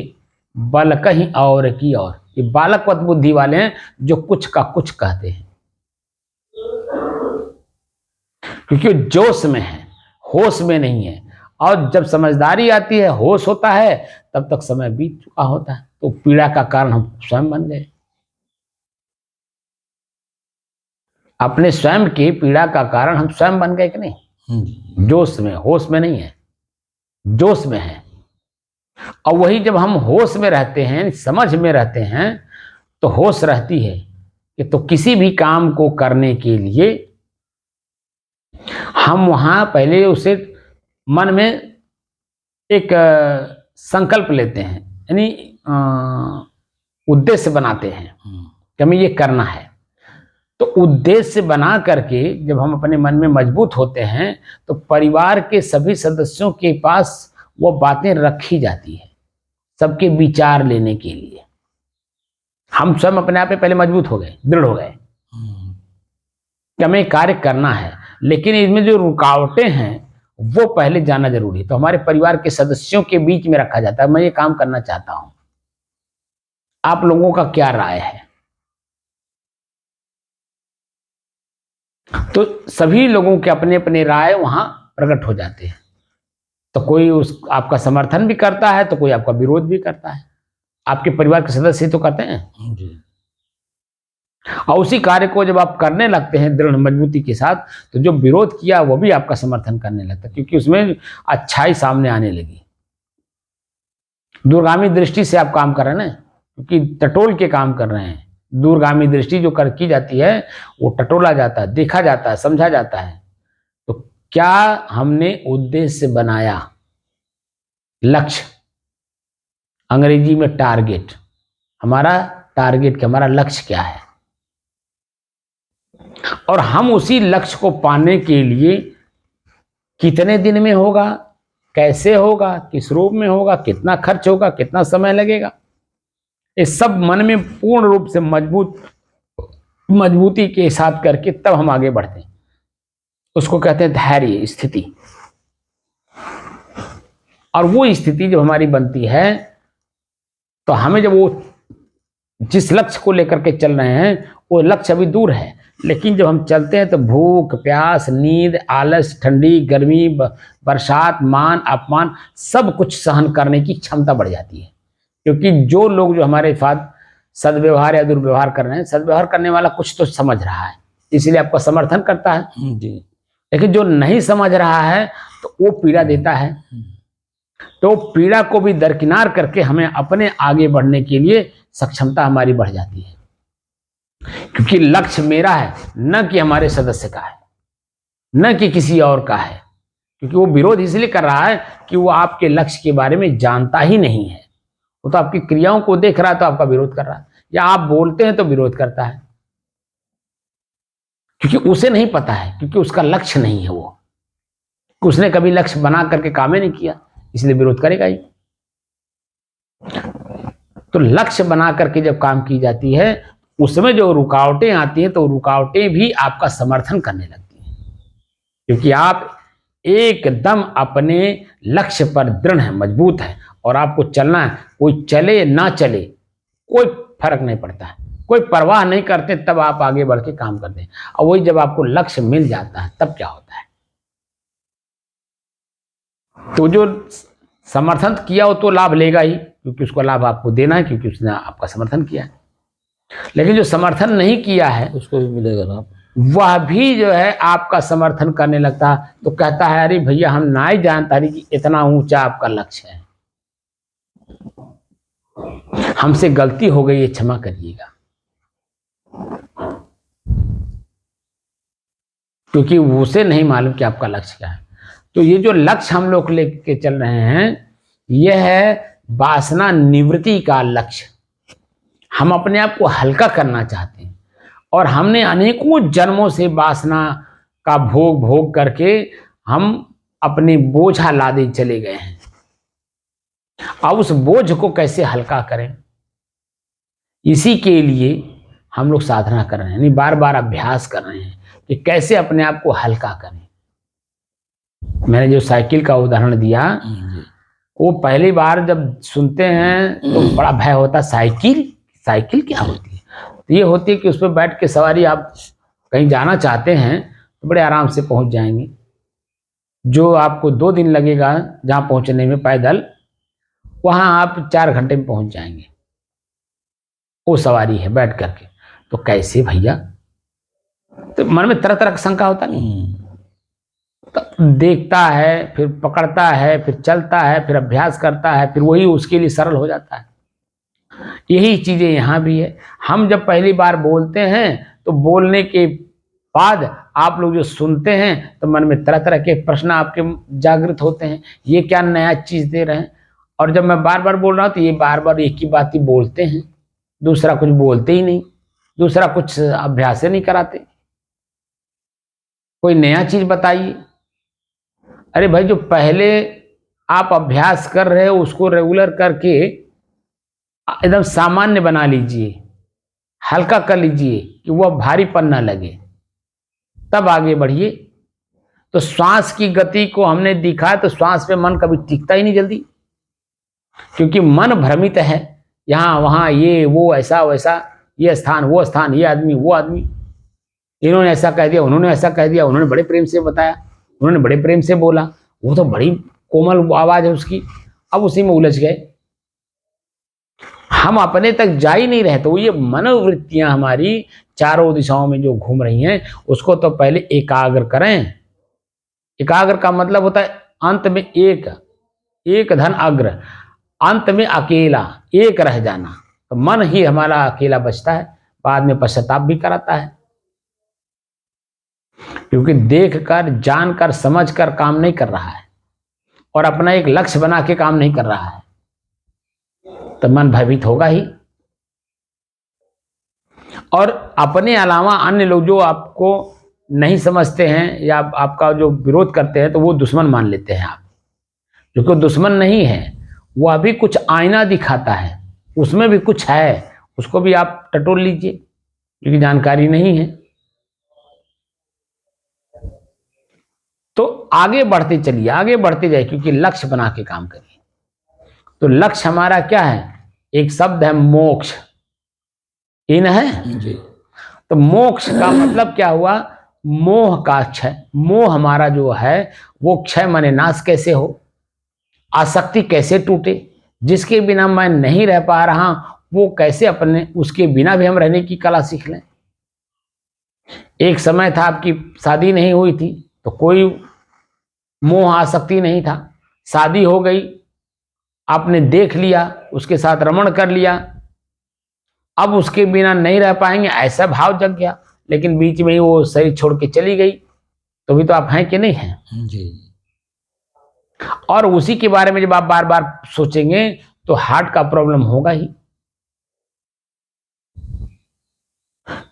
बल कहीं और की और। ये बालकवत बुद्धि वाले हैं जो कुछ का कुछ कहते हैं, क्योंकि जोश में है, होश में नहीं है। और जब समझदारी आती है, होश होता है, तब तक समय बीत चुका होता है। तो पीड़ा का कारण हम स्वयं बन गए। अपने स्वयं की पीड़ा का कारण हम स्वयं बन गए कि नहीं? जोश में, होश में नहीं है, जोश में है। और वही जब हम होश में रहते हैं, समझ में रहते हैं, तो होश रहती है कि तो किसी भी काम को करने के लिए हम वहां पहले उसे मन में एक संकल्प लेते हैं, यानी उद्देश्य बनाते हैं कि हमें ये करना है। तो उद्देश्य बना करके जब हम अपने मन में मजबूत होते हैं तो परिवार के सभी सदस्यों के पास वो बातें रखी जाती है, सबके विचार लेने के लिए। हम स्वयं अपने आप में पहले मजबूत हो गए, दृढ़ हो गए कि हमें कार्य करना है। लेकिन इसमें जो रुकावटें हैं वो पहले जानना जरूरी है। तो हमारे परिवार के सदस्यों के बीच में रखा जाता है, मैं ये काम करना चाहता हूं, आप लोगों का क्या राय है? तो सभी लोगों के अपने अपने राय वहां प्रकट हो जाते हैं। तो कोई उस आपका समर्थन भी करता है तो कोई आपका विरोध भी करता है। आपके परिवार के सदस्य तो करते हैं जी। और उसी कार्य को जब आप करने लगते हैं दृढ़ मजबूती के साथ, तो जो विरोध किया वो भी आपका समर्थन करने लगता है, क्योंकि उसमें अच्छाई सामने आने लगी। दूरगामी दृष्टि से आप काम कर रहे हैं ना, क्योंकि टटोल के काम कर रहे हैं। दूरगामी दृष्टि जो की जाती है वो टटोला जाता है, देखा जाता है, समझा जाता है। तो क्या हमने उद्देश्य बनाया, लक्ष्य, अंग्रेजी में टारगेट, हमारा टारगेट क्या, हमारा लक्ष्य क्या है, और हम उसी लक्ष्य को पाने के लिए कितने दिन में होगा, कैसे होगा, किस रूप में होगा, कितना खर्च होगा, कितना समय लगेगा, ये सब मन में पूर्ण रूप से मजबूती के साथ करके तब हम आगे बढ़ते हैं। उसको कहते हैं धैर्य स्थिति। और वो स्थिति जब हमारी बनती है तो हमें जब वो जिस लक्ष्य को लेकर के चल रहे हैं वो लक्ष्य अभी दूर है, लेकिन जब हम चलते हैं तो भूख, प्यास, नींद, आलस, ठंडी, गर्मी, बरसात, मान, अपमान, सब कुछ सहन करने की क्षमता बढ़ जाती है। क्योंकि जो लोग जो हमारे साथ सदव्यवहार या दुर्व्यवहार कर रहे हैं, सदव्यवहार करने वाला कुछ तो समझ रहा है, इसलिए आपका समर्थन करता है जी। लेकिन जो नहीं समझ रहा है तो वो पीड़ा देता है। तो पीड़ा को भी दरकिनार करके हमें अपने आगे बढ़ने के लिए सक्षमता हमारी बढ़ जाती है, क्योंकि लक्ष्य मेरा है, न कि हमारे सदस्य का है, न कि किसी और का है। क्योंकि वो विरोध इसलिए कर रहा है कि वो आपके लक्ष्य के बारे में जानता ही नहीं है। वो तो आपकी क्रियाओं को देख रहा है तो आपका विरोध कर रहा है, या आप बोलते हैं तो विरोध करता है, क्योंकि उसे नहीं पता है, क्योंकि उसका लक्ष्य नहीं है वो। उसने कभी लक्ष्य बना करके काम ही नहीं किया, इसलिए विरोध करेगा ही। तो लक्ष्य बना करके जब काम की जाती है, उसमें जो रुकावटें आती हैं तो रुकावटें भी आपका समर्थन करने लगती हैं, क्योंकि आप एकदम अपने लक्ष्य पर दृढ़ है, मजबूत है, और आपको चलना है। कोई चले ना चले कोई फर्क नहीं पड़ता है, कोई परवाह नहीं करते, तब आप आगे बढ़ के काम करते हैं। और वही जब आपको लक्ष्य मिल जाता है तब क्या होता है, तो जो समर्थन किया हो तो लाभ लेगा ही, क्योंकि उसको लाभ आपको देना है, क्योंकि उसने आपका समर्थन किया है। लेकिन जो समर्थन नहीं किया है उसको भी मिलेगा लाभ, वह भी जो है आपका समर्थन करने लगता है, तो कहता है अरे भैया हम ना ही जानता रही कि इतना ऊंचा आपका लक्ष्य है, हमसे गलती हो गई है, क्षमा करिएगा। क्योंकि उसे नहीं मालूम कि आपका लक्ष्य क्या है। तो ये जो लक्ष्य हम लोग लेके चल रहे हैं, यह है वासना निवृत्ति का लक्ष्य। हम अपने आप को हल्का करना चाहते हैं, और हमने अनेकों जन्मों से वासना का भोग भोग करके हम अपने बोझा लादे चले गए हैं। अब उस बोझ को कैसे हल्का करें, इसी के लिए हम लोग साधना कर रहे हैं, यानी बार बार अभ्यास कर रहे हैं कि कैसे अपने आप को हल्का करें। मैंने जो साइकिल का उदाहरण दिया, वो पहली बार जब सुनते हैं तो बड़ा भय होता, साइकिल साइकिल क्या होती है? तो ये होती है कि उस पर बैठ के सवारी, आप कहीं जाना चाहते हैं तो बड़े आराम से पहुंच जाएंगे। जो आपको 2 दिन लगेगा जहाँ पहुंचने में पैदल, वहाँ आप 4 घंटे में पहुंच जाएंगे। वो सवारी है बैठ करके। तो कैसे भैया? तो मन में तरह तरह का शंका होता नहीं, तो देखता है, फिर पकड़ता है, फिर चलता है, फिर अभ्यास करता है, फिर वही उसके लिए सरल हो जाता है। यही चीजें यहाँ भी है। हम जब पहली बार बोलते हैं तो बोलने के बाद आप लोग जो सुनते हैं तो मन में तरह तरह के प्रश्न आपके जागृत होते हैं, ये क्या नया चीज दे रहे हैं। और जब मैं बार बार बोल रहा हूँ तो ये बार बार एक ही बात ही बोलते हैं, दूसरा कुछ बोलते ही नहीं, दूसरा कुछ अभ्यास नहीं कराते। कोई नया चीज बताइए। अरे भाई, जो पहले आप अभ्यास कर रहे हो उसको रेगुलर करके एकदम सामान्य बना लीजिए, हल्का कर लीजिए कि वह भारीपन ना लगे, तब आगे बढ़िए। तो श्वास की गति को हमने दिखा, तो श्वास पे मन कभी टिकता ही नहीं जल्दी, क्योंकि मन भ्रमित है, यहाँ वहाँ, ये वो, ऐसा वैसा, ये स्थान वो स्थान, ये आदमी वो आदमी, इन्होंने ऐसा कह दिया, उन्होंने ऐसा कह दिया, उन्होंने बड़े प्रेम से बताया, उन्होंने बड़े प्रेम से बोला, वो तो बड़ी कोमल आवाज है उसकी। अब उसी में उलझ गए, हम अपने तक जा ही नहीं रहे। तो ये मनोवृत्तियां हमारी चारों दिशाओं में जो घूम रही हैं, उसको तो पहले एकाग्र करें। एकाग्र का मतलब होता है अंत में एक धन अग्र, अंत में अकेला एक रह जाना। तो मन ही हमारा अकेला बचता है, बाद में पश्चाताप भी कराता है, क्योंकि देखकर, जानकर, समझकर काम नहीं कर रहा है, और अपना एक लक्ष्य बना के काम नहीं कर रहा है, तो मन भयभीत होगा ही। और अपने अलावा अन्य लोग जो आपको नहीं समझते हैं या आपका जो विरोध करते हैं, तो वो दुश्मन मान लेते हैं आप, क्योंकि दुश्मन नहीं है, वह भी कुछ आईना दिखाता है, उसमें भी कुछ है, उसको भी आप टटोल लीजिए, क्योंकि जानकारी नहीं है। तो आगे बढ़ते चलिए, आगे बढ़ते जाइए, क्योंकि लक्ष्य बना के काम करिए। तो लक्ष्य हमारा क्या है? एक शब्द है मोक्ष, इन है जी। तो मोक्ष का मतलब क्या हुआ? मोह का क्षय। मोह हमारा जो है वो क्षय माने नाश कैसे हो, आसक्ति कैसे टूटे, जिसके बिना मैं नहीं रह पा रहा वो कैसे अपने, उसके बिना भी हम रहने की कला सीख लें। एक समय था आपकी शादी नहीं हुई थी तो कोई मोह आसक्ति नहीं था, शादी हो गई, आपने देख लिया, उसके साथ रमण कर लिया, अब उसके बिना नहीं रह पाएंगे ऐसा भाव जग गया, लेकिन बीच में ही वो शरीर छोड़ के चली गई, तो भी तो आप हैं कि नहीं हैं जी। और उसी के बारे में जब आप बार बार सोचेंगे तो हार्ट का प्रॉब्लम होगा ही,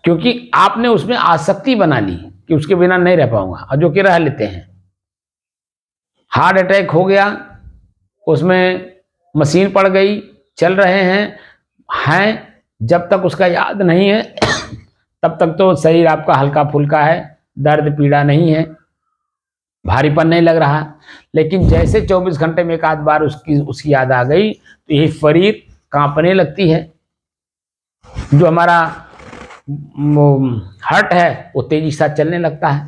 क्योंकि आपने उसमें आसक्ति बना ली कि उसके बिना नहीं रह पाऊंगा, और जो कि रह लेते हैं। हार्ट अटैक हो गया, उसमें मशीन पड़ गई, चल रहे हैं, जब तक उसका याद नहीं है तब तक तो शरीर आपका हल्का फुल्का है, दर्द पीड़ा नहीं है, भारीपन नहीं लग रहा। लेकिन जैसे 24 घंटे में एक आध बार उसकी याद आ गई तो यही शरीर कांपने लगती है। जो हमारा हार्ट है वो तेजी से चलने लगता है,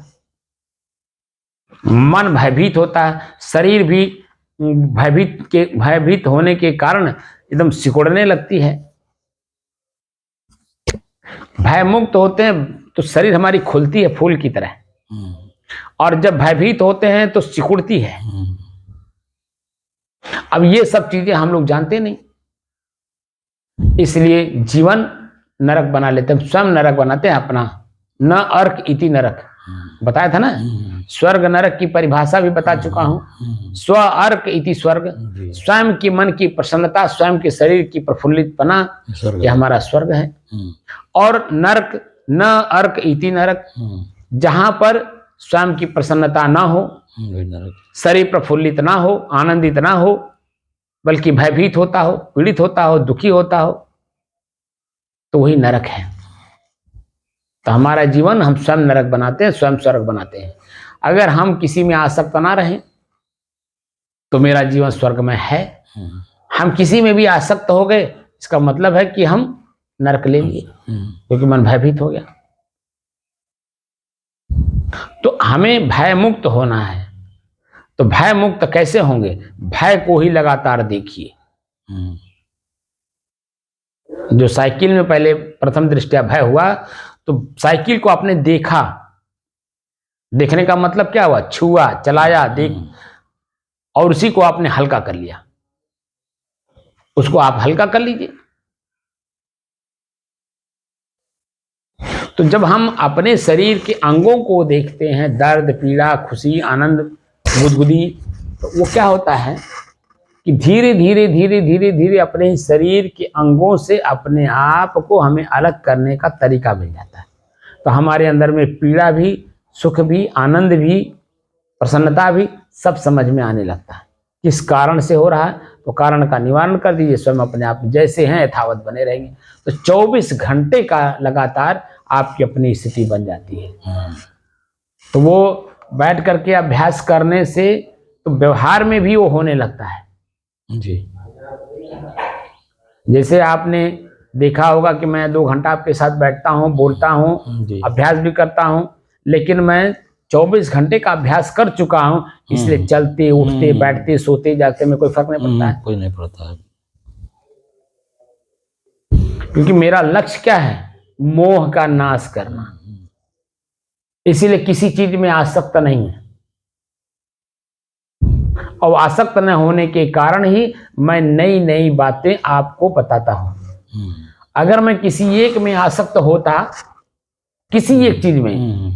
मन भयभीत होता है, शरीर भी भयभीत होने के कारण एकदम सिकुड़ने लगती है। भय मुक्त होते हैं तो शरीर हमारी खुलती है फूल की तरह, और जब भयभीत होते हैं तो सिकुड़ती है। अब ये सब चीजें हम लोग जानते नहीं, इसलिए जीवन नरक बना लेते हैं, स्वयं नरक बनाते हैं अपना। न अर्क इति नरक बताया था ना, स्वर्ग नरक की परिभाषा भी बता चुका हूं। स्व अर्क इति स्वर्ग, स्वयं की मन की प्रसन्नता, स्वयं के शरीर की प्रफुल्लितपना, यह हमारा स्वर्ग है। और नरक न अर्क इति नरक, जहां पर स्वयं की प्रसन्नता ना हो, शरीर प्रफुल्लित ना हो, आनंदित ना हो, बल्कि भयभीत होता हो, पीड़ित होता हो, दुखी होता हो, तो वही नरक है। तो हमारा जीवन हम स्वयं नरक बनाते हैं, स्वयं स्वर्ग बनाते हैं। अगर हम किसी में आसक्त ना रहें तो मेरा जीवन स्वर्ग में है। हम किसी में भी आसक्त हो गए, इसका मतलब है कि हम नरक ले लिए, क्योंकि मन भयभीत हो गया। तो हमें भय मुक्त होना है। तो भय मुक्त कैसे होंगे? भय को ही लगातार देखिए। जो साइकिल में पहले प्रथम दृष्टया भय हुआ, तो साइकिल को आपने देखा, देखने का मतलब क्या हुआ? छुआ, चलाया, देख, और उसी को आपने हल्का कर लिया। उसको आप हल्का कर लीजिए। तो जब हम अपने शरीर के अंगों को देखते हैं, दर्द, पीड़ा, खुशी, आनंद, गुदगुदी, तो वो क्या होता है कि धीरे धीरे धीरे धीरे धीरे अपने ही शरीर के अंगों से अपने आप को हमें अलग करने का तरीका मिल जाता है। तो हमारे अंदर में पीड़ा भी, सुख भी, आनंद भी, प्रसन्नता भी सब समझ में आने लगता है। किस कारण से हो रहा है, तो कारण का निवारण कर दीजिए, स्वयं अपने आप जैसे हैं यथावत बने रहेंगे। तो 24 घंटे का लगातार आपकी अपनी स्थिति बन जाती है। तो वो बैठ करके अभ्यास करने से तो व्यवहार में भी वो होने लगता है जी। जैसे आपने देखा होगा कि मैं 2 घंटा आपके साथ बैठता हूँ, बोलता हूँ, अभ्यास भी करता हूँ, लेकिन मैं 24 घंटे का अभ्यास कर चुका हूँ, इसलिए चलते, उठते, बैठते, सोते, जागते में कोई फर्क नहीं पड़ता है। कोई नहीं पड़ता है, क्योंकि मेरा लक्ष्य क्या है? मोह का नाश करना। इसीलिए किसी चीज में आसक्त नहीं है, और आसक्त न होने के कारण ही मैं नई नई बातें आपको बताता हूं। अगर मैं किसी एक में आसक्त होता, किसी एक चीज में,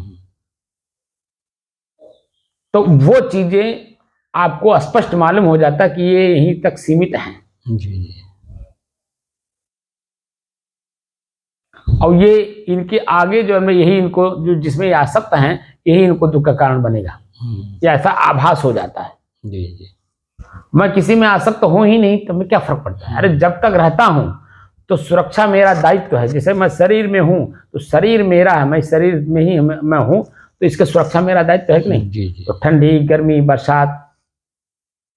तो वो चीजें आपको स्पष्ट मालूम हो जाता कि ये यहीं तक सीमित हैं। जी। और ये इनके आगे जो है, यही इनको जो जिसमें आसक्त हैं, यही इनको दुख का कारण बनेगा। ये ऐसा आभास हो जाता है। जी जी। मैं किसी में आसक्त हूं ही नहीं तो मैं क्या फर्क पड़ता है? अरे जब तक रहता हूं तो सुरक्षा मेरा दायित्व है। जैसे मैं शरीर में हूं तो शरीर मेरा है, मैं शरीर में ही मैं हूं, तो इसकी सुरक्षा मेरा दायित्व है कि नहीं? जी जी। तो ठंडी, गर्मी, बरसात,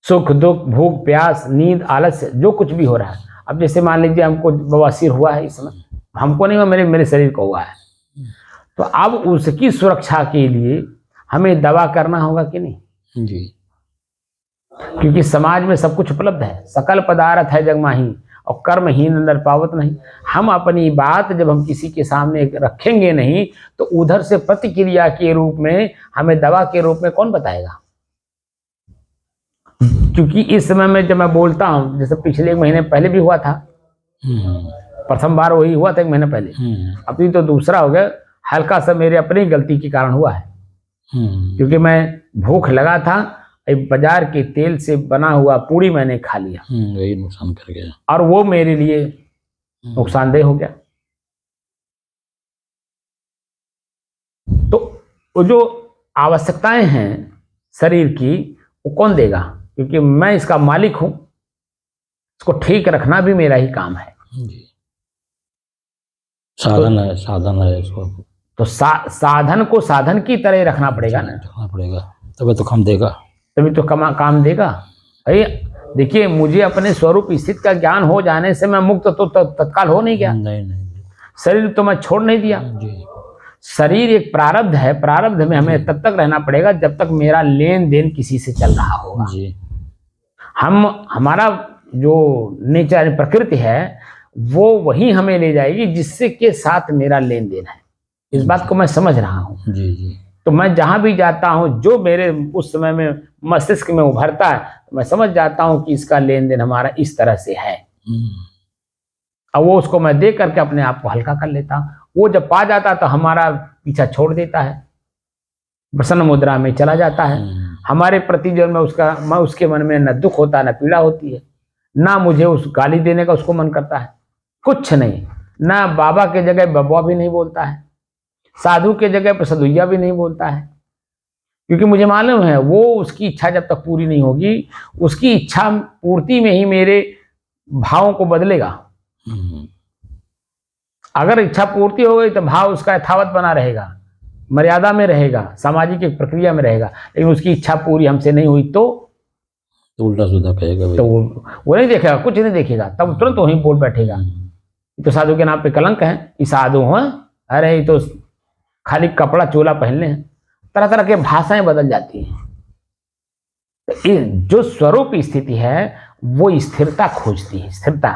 सुख दुख, भूख प्यास, नींद, आलस्य, जो कुछ भी हो रहा है। अब जैसे मान लीजिए हमको बवासीर हुआ है, इस समय हमको नहीं हुआ, मेरे शरीर को हुआ है, तो अब उसकी सुरक्षा के लिए हमें दवा करना होगा कि नहीं? जी। क्योंकि समाज में सब कुछ उपलब्ध है, सकल पदार्थ है जग माही, और कर्महीन अंदर पावत नहीं। हम अपनी बात जब हम किसी के सामने रखेंगे नहीं, तो उधर से प्रतिक्रिया के रूप में हमें दवा के रूप में कौन बताएगा? क्योंकि इस समय में जब मैं बोलता हूं, जैसे पिछले 1 महीने पहले भी हुआ था, प्रथम बार वही हुआ था 1 महीने पहले, अभी तो दूसरा हो गया। हल्का सा मेरे अपनी गलती के कारण हुआ है, क्योंकि मैं भूख लगा था, बाजार के तेल से बना हुआ पूरी मैंने खा लिया, वही नुकसान कर गया, और वो मेरे लिए नुकसानदेह हो गया। तो वो जो आवश्यकताएं हैं शरीर की, वो कौन देगा? क्योंकि मैं इसका मालिक हूं, इसको ठीक रखना भी मेरा ही काम है। जी। साधन है, साधन है इसको। तो साधन को साधन की तरह रखना पड़ेगा ना, रखना पड़ेगा, तभी तो काम देगा, तभी तो काम देगा। भाई देखिए, मुझे अपने स्वरूप स्थिति का ज्ञान हो जाने से मैं मुक्त तो तत्काल हो नहीं गया। नहीं। शरीर तो मैं छोड़ नहीं दिया। जी। शरीर एक प्रारब्ध है, प्रारब्ध में हमें तब तक रहना पड़ेगा जब तक मेरा लेन देन किसी से चल रहा होगा। जी। हमारा जो नेचर प्रकृति है वो वही हमें ले जाएगी जिससे के साथ मेरा लेन देन है। इस बात को मैं समझ रहा हूँ। जी जी। तो मैं जहां भी जाता हूं, जो मेरे उस समय में मस्तिष्क में उभरता है, मैं समझ जाता हूं कि इसका लेन देन हमारा इस तरह से है। अब वो उसको मैं देख करके अपने आप को हल्का कर लेता हूं। वो जब पा जाता तो हमारा पीछा छोड़ देता है, प्रसन्न मुद्रा में चला जाता है। हमारे प्रति जो मैं उसके मन में न दुख होता, न पीड़ा होती है, ना मुझे उस गाली देने का उसको मन करता है, कुछ नहीं। ना बाबा के जगह बबुआ भी नहीं बोलता है, साधु के जगह पर सदुइया भी नहीं बोलता है, क्योंकि मुझे मालूम है वो उसकी इच्छा जब तक पूरी नहीं होगी, उसकी इच्छा पूर्ति में ही मेरे भावों को बदलेगा। अगर इच्छा पूर्ति हो गई तो भाव उसका यथावत बना रहेगा, मर्यादा में रहेगा, सामाजिक एक प्रक्रिया में रहेगा। लेकिन उसकी इच्छा पूरी हमसे नहीं हुई तो उल्टा सीधा कहेगा, तो वो नहीं देखेगा, कुछ नहीं देखेगा, तब तुरंत वहीं बोल बैठेगा। तो साधु के नाम पे कलंक है, ये साधु हैं, अरे ये तो खाली कपड़ा चोला पहनने हैं। तरह तरह के भाषाएं बदल जाती हैं। तो जो स्वरूप स्थिति है वो स्थिरता खोजती है, स्थिरता।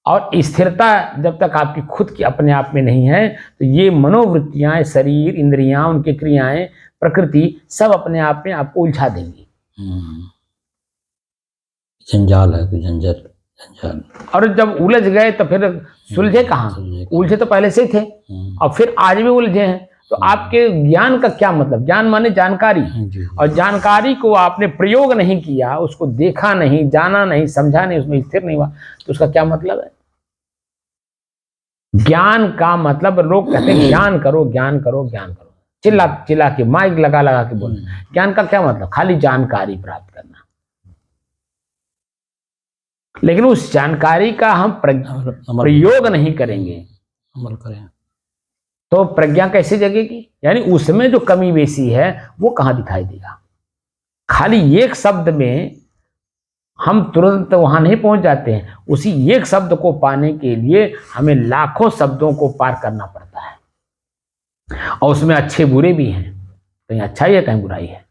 और स्थिरता जब तक आपकी खुद की अपने आप में नहीं है तो ये मनोवृत्तियां, शरीर, इंद्रियां, उनकी क्रियाएं, प्रकृति सब अपने आप में आपको उलझा देंगी। जंजाल है, तो जंजाल। और जब उलझ गए तो फिर सुलझे कहाँ? उलझे तो पहले से ही थे और फिर आज भी उलझे हैं। तो आपके ज्ञान का क्या मतलब? ज्ञान माने जानकारी, और जानकारी को आपने प्रयोग नहीं किया, उसको देखा नहीं, जाना नहीं, समझा नहीं, उसमें स्थिर नहीं हुआ, तो उसका क्या मतलब है? ज्ञान का मतलब, लोग कहते हैं ज्ञान करो, ज्ञान करो, ज्ञान करो, चिल्ला चिल्ला के, माइक लगा लगा के बोल। ज्ञान का क्या मतलब? खाली जानकारी प्राप्त करना। लेकिन उस जानकारी का हम प्रयोग नहीं करेंगे, अमल करें, तो प्रज्ञा कैसे जगेगी? यानी उसमें जो कमी बेसी है वो कहाँ दिखाई देगा? खाली एक शब्द में हम तुरंत वहां नहीं पहुंच जाते हैं। उसी एक शब्द को पाने के लिए हमें लाखों शब्दों को पार करना पड़ता है, और उसमें अच्छे बुरे भी हैं, कहीं अच्छाई है कहीं बुराई है।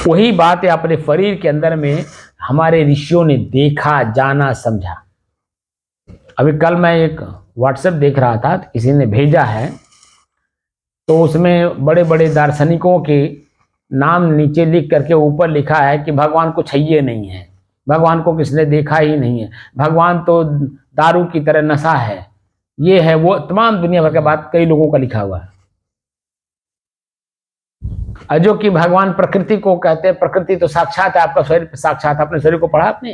वही बात है अपने शरीर के अंदर में हमारे ऋषियों ने देखा, जाना, समझा। अभी कल मैं एक व्हाट्सएप देख रहा था, किसी ने भेजा है, तो उसमें बड़े बड़े दार्शनिकों के नाम नीचे लिख करके ऊपर लिखा है कि भगवान को चाहिए नहीं है, भगवान को किसने देखा ही नहीं है, भगवान तो दारू की तरह नशा है, ये है वो, तमाम दुनिया भर के बात कई लोगों का लिखा हुआ है। जो कि भगवान प्रकृति को कहते हैं, प्रकृति तो साक्षात है, आपका शरीर साक्षात। अपने शरीर को पढ़ा आपने?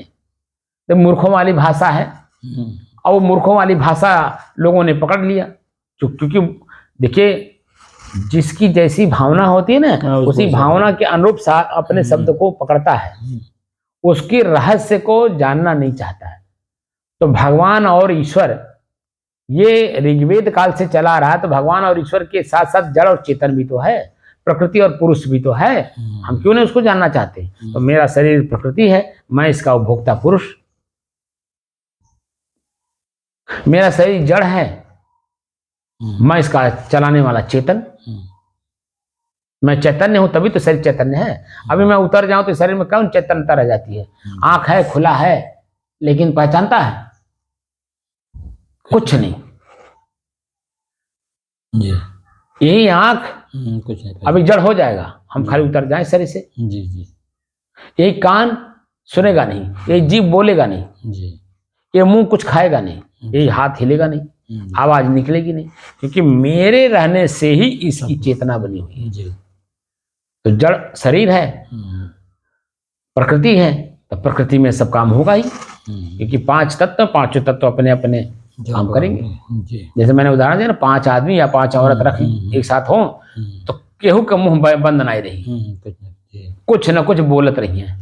तो मूर्खों वाली भाषा है, और वो मूर्खों वाली भाषा लोगों ने पकड़ लिया। क्योंकि देखिए, जिसकी जैसी भावना होती है ना, उसी भावना के अनुरूप अपने शब्द को पकड़ता है, उसकी रहस्य को जानना नहीं चाहता है। तो भगवान और ईश्वर, ये ऋग्वेद काल से चला रहा है, तो भगवान और ईश्वर के साथ साथ जड़ और चेतन भी तो है, प्रकृति और पुरुष भी तो है। हम क्यों नहीं उसको जानना चाहते? तो मेरा शरीर प्रकृति है, मैं इसका उपभोक्ता पुरुष, मेरा शरीर जड़ है, मैं इसका चलाने वाला चेतन, मैं चैतन्य हूं, तभी तो शरीर चैतन्य है। अभी मैं उतर जाऊं तो शरीर में कौन चैतन्यता रह जाती है? आंख है, खुला है, लेकिन पहचानता है कुछ नहीं। यही आंख कुछ नहीं, अभी जड़ हो जाएगा, हम खाली उतर जाएं शरीर से। जी जी। यही कान सुनेगा नहीं, यही जीभ बोलेगा नहीं जी, ये मुंह कुछ खाएगा नहीं, यही हाथ हिलेगा नहीं, आवाज निकलेगी नहीं, क्योंकि मेरे रहने से ही इसकी चेतना बनी हुई है। जी। तो जड़ शरीर है, प्रकृति है, तो प्रकृति में सब काम होगा ही, क्योंकि पांच तत्व, पांचों तत्व अपने अपने काम करेंगे। जैसे मैंने उदाहरण दिया ना, 5 आदमी या 5 औरत रख एक साथ हो, तो केहू का मुंह बंद नहीं रही, कुछ न कुछ बोलत रही है।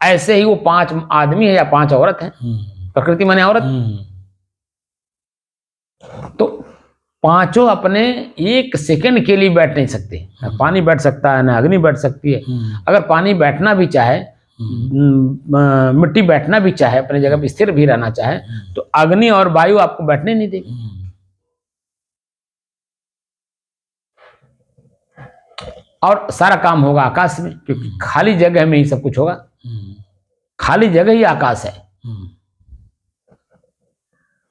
ऐसे ही वो 5 आदमी है या 5 औरत है, प्रकृति माने औरत, तो पांचों अपने 1 सेकंड के लिए बैठ नहीं सकते। न पानी बैठ सकता है, न अग्नि बैठ सकती है। अगर पानी बैठना भी चाहे, मिट्टी बैठना भी चाहे, अपनी जगह पर स्थिर भी रहना चाहे, तो अग्नि और वायु आपको बैठने नहीं देगी। और सारा काम होगा आकाश में, क्योंकि खाली जगह में ही सब कुछ होगा। खाली जगह ही आकाश है।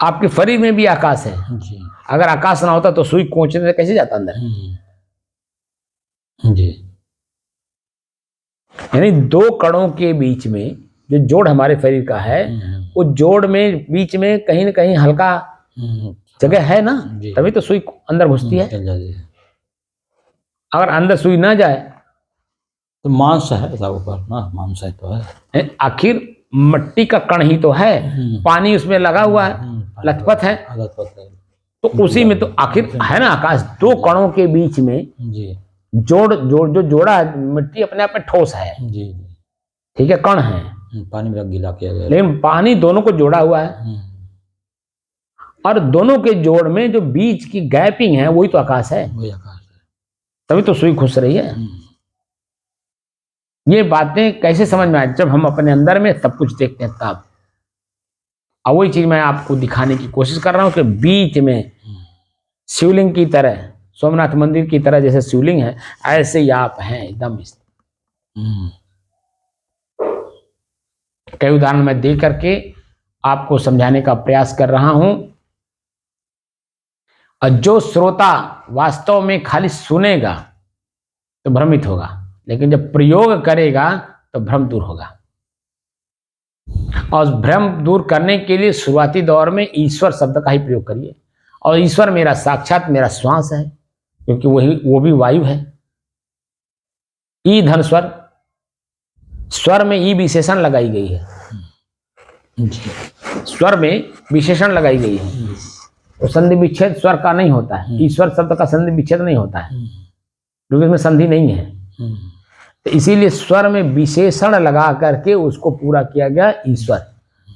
आपके शरीर में भी आकाश है जी। अगर आकाश ना होता तो सुई कोचने से कैसे जाता अंदर जी। यानी 2 कणों के बीच में जो जोड़ हमारे शरीर का है, वो जोड़ में बीच में कहीं न कहीं हल्का जगह है ना, तभी तो सुई अंदर घुसती है। अगर अंदर सुई ना जाए तो मांस है ऊपर ना, मांस है तो है। आखिर मट्टी का कण ही तो है, पानी उसमें लगा हुआ है, लथपथ है, तो उसी में तो आखिर है ना आकाश। 2 कणों के बीच में जी जो जोड़ा मिट्टी अपने आप में ठोस है जी, ठीक है, कण है, पानी में गीला किया गया, लेकिन पानी दोनों को जोड़ा हुआ है, और दोनों के जोड़ में जो बीच की गैपिंग है वही तो आकाश है, वही आकाश है। तभी तो सुई घुस रही है। ये बातें कैसे समझ में आए? जब हम अपने अंदर में सब कुछ देखते हैं तब। और वही चीज मैं आपको दिखाने की कोशिश कर रहा हूं कि बीच में शिवलिंग की तरह, सोमनाथ मंदिर की तरह जैसे शिवलिंग है, ऐसे ही आप हैं एकदम। कई उदाहरण मैं दे करके आपको समझाने का प्रयास कर रहा हूं। और जो श्रोता वास्तव में खाली सुनेगा तो भ्रमित होगा, लेकिन जब प्रयोग करेगा तो भ्रम दूर होगा। और भ्रम दूर करने के लिए शुरुआती दौर में ईश्वर शब्द का ही प्रयोग करिए। और ईश्वर मेरा साक्षात मेरा श्वास है, क्योंकि वो भी वायु है। ई धन स्वर, स्वर में ई विशेषण लगाई गई है, स्वर में विशेषण लगाई गई है। तो संधि विच्छेद स्वर का नहीं होता है, ईश्वर शब्द का संधि विच्छेद नहीं होता है, क्योंकि इसमें संधि नहीं है। तो इसीलिए स्वर में विशेषण लगा करके उसको पूरा किया गया ईश्वर।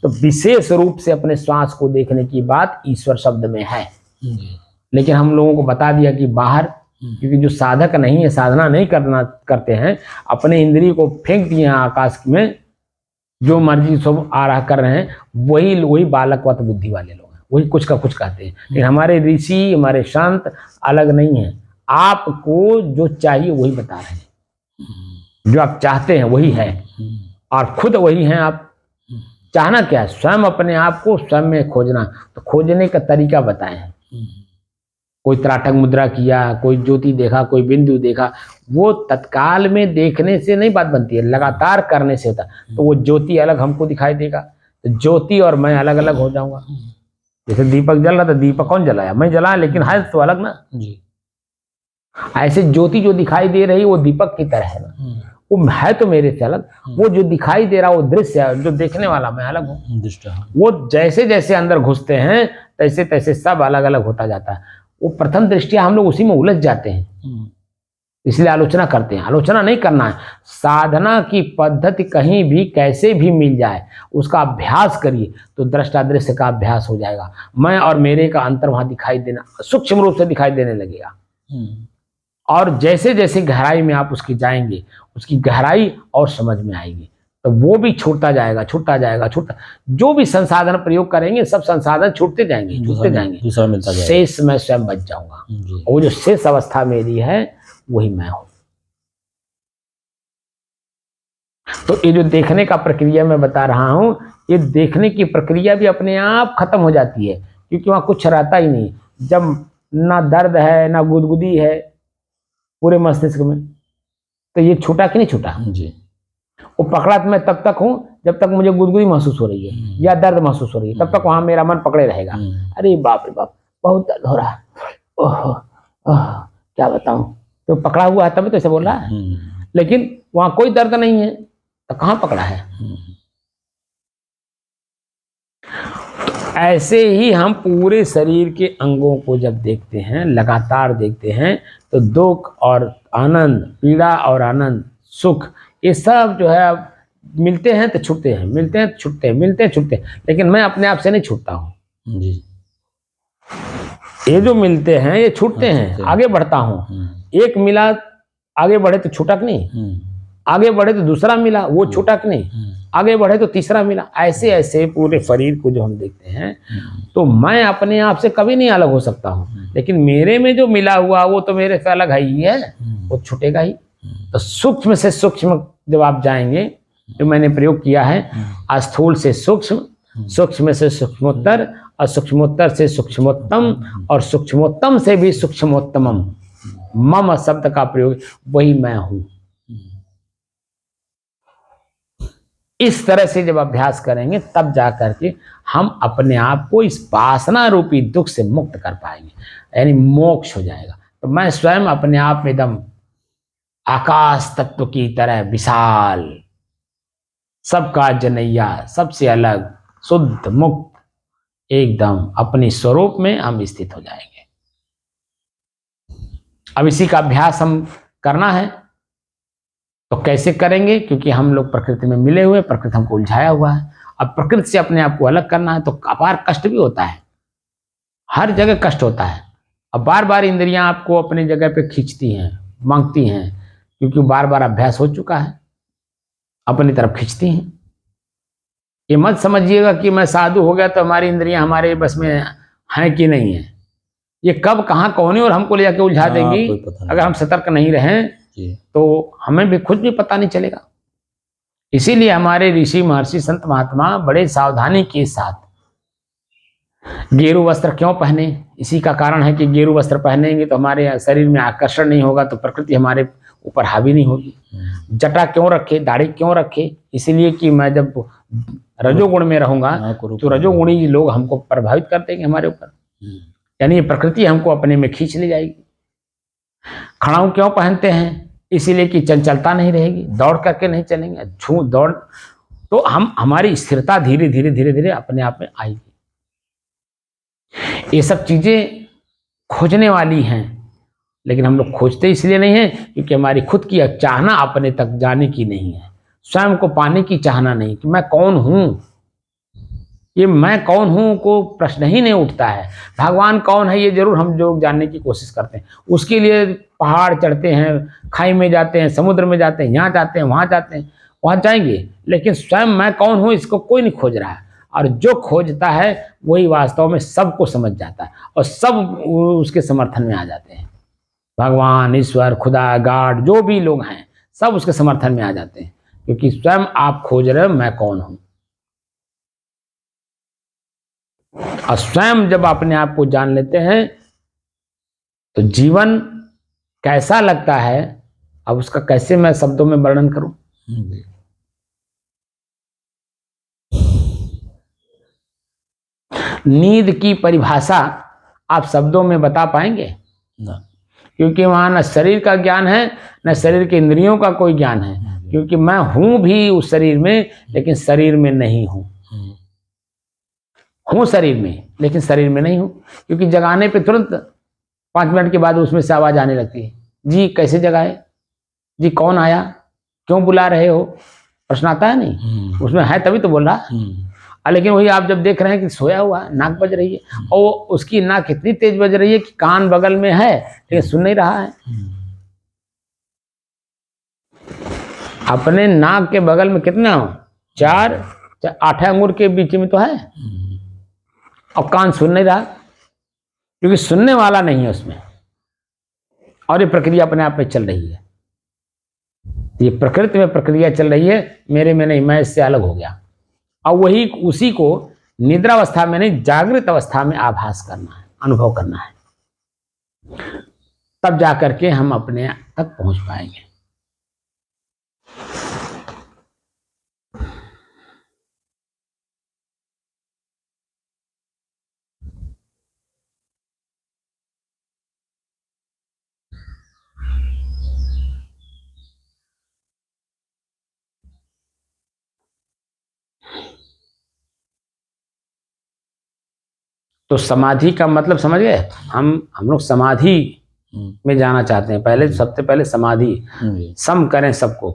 तो विशेष रूप से अपने श्वास को देखने की बात ईश्वर शब्द में है। लेकिन हम लोगों को बता दिया कि बाहर, क्योंकि जो साधक नहीं है, साधना नहीं करते हैं, अपने इंद्रिय को फेंक दिए हैं आकाश में, जो मर्जी सब आ रहा कर रहे हैं, वही बालकवत बुद्धि वाले लोग हैं, वही कुछ का कुछ कहते हैं। लेकिन हमारे ऋषि, हमारे संत अलग नहीं है। आपको जो चाहिए वही बता रहे हैं, जो आप चाहते हैं वही है, और खुद वही हैं आप। चाहना क्या है? स्वयं अपने आप को स्वयं में खोजना। तो खोजने का तरीका बताए हैं। कोई त्राटक मुद्रा किया, कोई ज्योति देखा, कोई बिंदु देखा, वो तत्काल में देखने से नहीं बात बनती है, लगातार करने से होता। तो वो ज्योति अलग हमको दिखाई देगा, तो ज्योति और मैं अलग अलग हो जाऊंगा। जैसे दीपक जल रहा था, दीपक कौन जलाया? मैं जलाया, लेकिन है तो अलग ना जी। ऐसे ज्योति जो दिखाई दे रही वो दीपक की तरह है ना, वो है तो मेरे से अलग। वो जो दिखाई दे रहा वो दृश्य है, जो देखने वाला मैं अलग हूँ। वो जैसे जैसे अंदर घुसते हैं तैसे तैसे सब अलग अलग होता जाता है। वो प्रथम दृष्टिया हम लोग उसी में उलझ जाते हैं, इसलिए आलोचना करते हैं। आलोचना नहीं करना है। साधना की पद्धति कहीं भी कैसे भी मिल जाए, उसका अभ्यास करिए तो दृष्टा दृश्य का अभ्यास हो जाएगा। मैं और मेरे का अंतर वहां दिखाई देना, सूक्ष्म रूप से दिखाई देने लगेगा। और जैसे जैसे गहराई में आप उसकी जाएंगे, उसकी गहराई और समझ में आएगी, तो वो भी छूटता जाएगा, छूटता जाएगा, छूटता। जो भी संसाधन प्रयोग करेंगे सब संसाधन छूटते जाएंगे, छूटते जाएंगे, दूसरा मिलता जाएगा। शेष मैं स्वयं बच जाऊंगा। वो जो शेष अवस्था मेरी है वही मैं हूं। तो ये जो देखने का प्रक्रिया मैं बता रहा हूं, ये देखने की प्रक्रिया भी अपने आप खत्म हो जाती है, क्योंकि वहां कुछ रहता ही नहीं। जब ना दर्द है ना गुदगुदी है पूरे मस्तिष्क में, तो ये छूटा कि नहीं छूटा जी। वो पकड़ा तो मैं तब तक हूं जब तक मुझे गुदगुदी महसूस हो रही है या दर्द महसूस हो रही है, तब तक वहां मेरा मन पकड़े रहेगा। अरे बाप रे बाप, बहुत दर्द हो रहा है, ओह क्या बताऊं। तो पकड़ा हुआ है तभी तो ऐसे बोल रहा है, लेकिन वहां कोई दर्द नहीं है, तो कहां पकड़ा है। ऐसे ही हम पूरे शरीर के अंगों को जब देखते हैं, लगातार देखते हैं, तो दुख और आनंद, पीड़ा और आनंद, सुख, ये सब जो है अब मिलते हैं तो छूटते हैं, मिलते हैं तो छूटते हैं, मिलते हैं छूटते हैं, लेकिन मैं अपने आप से नहीं छूटता हूँ जी। ये जो मिलते हैं ये छूटते हैं, छूटते हैं। आगे बढ़ता हूँ। एक मिला, आगे बढ़े तो छूटक नहीं, आगे बढ़े तो दूसरा मिला, वो छूटक नहीं, आगे बढ़े तो तीसरा मिला। ऐसे ऐसे पूरे शरीर को जो हम देखते हैं, तो मैं अपने आप से कभी नहीं अलग हो सकता हूँ, लेकिन मेरे में जो मिला हुआ वो तो मेरे से अलग है ही है, वो छूटेगा ही। तो सूक्ष्म से सूक्ष्म जब आप जाएंगे, जो मैंने प्रयोग किया है, स्थूल से सूक्ष्म, सूक्ष्म से सूक्ष्मोत्तर, और सूक्ष्मोत्तर से सूक्ष्मोत्तम, और सूक्ष्मोत्तम से भी सूक्ष्मोत्तमम, मम शब्द का प्रयोग, वही मैं हूं। इस तरह से जब अभ्यास करेंगे तब जाकर के हम अपने आप को इस वासना रूपी दुख से मुक्त कर पाएंगे, यानी मोक्ष हो जाएगा। तो मैं स्वयं अपने आप में एकदम आकाश तत्व की तरह विशाल, सबका जनैया, सबसे अलग, शुद्ध मुक्त, एकदम अपने स्वरूप में हम स्थित हो जाएंगे। अब इसी का अभ्यास हम करना है, तो कैसे करेंगे? क्योंकि हम लोग प्रकृति में मिले हुए, प्रकृति हमको उलझाया हुआ है। अब प्रकृति से अपने आप को अलग करना है तो अपार कष्ट भी होता है, हर जगह कष्ट होता है। अब बार बार इंद्रियां आपको अपनी जगह पे खींचती हैं, मांगती हैं, क्योंकि बार बार अभ्यास हो चुका है, अपनी तरफ खींचती हैं। ये मत समझिएगा कि मैं साधु हो गया तो हमारी इंद्रियां हमारे बस में हैं कि नहीं है। ये कब कहाँ कौन और हमको ले जाके उलझा देंगी, अगर हम सतर्क नहीं रहें तो हमें भी खुद भी पता नहीं चलेगा। इसीलिए हमारे ऋषि, महर्षि, संत, महात्मा बड़े सावधानी के साथ गेरू वस्त्र क्यों पहने? इसी का कारण है कि गेरू वस्त्र पहनेंगे तो हमारे शरीर में आकर्षण नहीं होगा, तो प्रकृति हमारे ऊपर हावी नहीं होगी। जटा क्यों रखे, दाढ़ी क्यों रखे? इसीलिए कि मैं जब रजोगुण में रहूंगा तो रजोगुणी लोग हमको प्रभावित कर देंगे हमारे ऊपर, यानी प्रकृति हमको अपने में खींच ले जाएगी। खड़ाऊ क्यों पहनते हैं? इसीलिए कि चंचलता नहीं रहेगी, दौड़ करके नहीं चलेंगे, छू दौड़, तो हम हमारी स्थिरता धीरे धीरे धीरे धीरे अपने आप में आएगी। ये सब चीजें खोजने वाली हैं, लेकिन हम लोग खोजते इसलिए नहीं है क्योंकि हमारी खुद की चाहना अपने तक जाने की नहीं है, स्वयं को पाने की चाहना नहीं कि मैं कौन हूं। ये मैं कौन हूं को प्रश्न ही नहीं उठता है। भगवान कौन है ये जरूर हम लोग जानने की कोशिश करते हैं, उसके लिए पहाड़ चढ़ते हैं, खाई में जाते हैं, समुद्र में जाते हैं, यहाँ जाते हैं, वहाँ जाते हैं, वहाँ जाएंगे, लेकिन स्वयं मैं कौन हूँ इसको कोई नहीं खोज रहा है। और जो खोजता है वही वास्तव में सबको समझ जाता है, और सब उसके समर्थन में आ जाते हैं। भगवान, ईश्वर, खुदा, गॉड, जो भी लोग हैं सब उसके समर्थन में आ जाते हैं, क्योंकि स्वयं आप खोज रहे हो मैं कौन हूं। और स्वयं जब अपने आप को जान लेते हैं तो जीवन कैसा लगता है, अब उसका कैसे मैं शब्दों में वर्णन करूं। नींद की परिभाषा आप शब्दों में बता पाएंगे ना, क्योंकि वहां न शरीर का ज्ञान है, न शरीर के इंद्रियों का कोई ज्ञान है, क्योंकि मैं हूं भी उस शरीर में, लेकिन शरीर में नहीं हूं। हूं शरीर में लेकिन शरीर में नहीं हूं, क्योंकि जगाने पे तुरंत 5 मिनट के बाद उसमें से आवाज आने लगती है, जी कैसे जगाए, जी कौन आया, क्यों बुला रहे हो, प्रश्न आता है नहीं, उसमें है तभी तो बोल रहा। लेकिन वही आप जब देख रहे हैं कि सोया हुआ नाक बज रही है, और उसकी नाक इतनी तेज बज रही है कि कान बगल में है लेकिन सुन नहीं रहा है। अपने नाक के बगल में कितना, 4 8 अंगुर के बीच में तो है, और कान सुन नहीं रहा, क्योंकि सुनने वाला नहीं है उसमें, और ये प्रक्रिया अपने आप में चल रही है। ये प्रकृति में प्रक्रिया चल रही है, मेरे में नहीं, मैं इससे अलग हो गया। और वही उसी को निद्रावस्था में नहीं, जागृत अवस्था में आभास करना है, अनुभव करना है, तब जाकर के हम अपने तक पहुंच पाएंगे। तो समाधि का मतलब समझ गए, हम लोग समाधि में जाना चाहते हैं। पहले सबसे पहले समाधि, जी। सम करें सबको,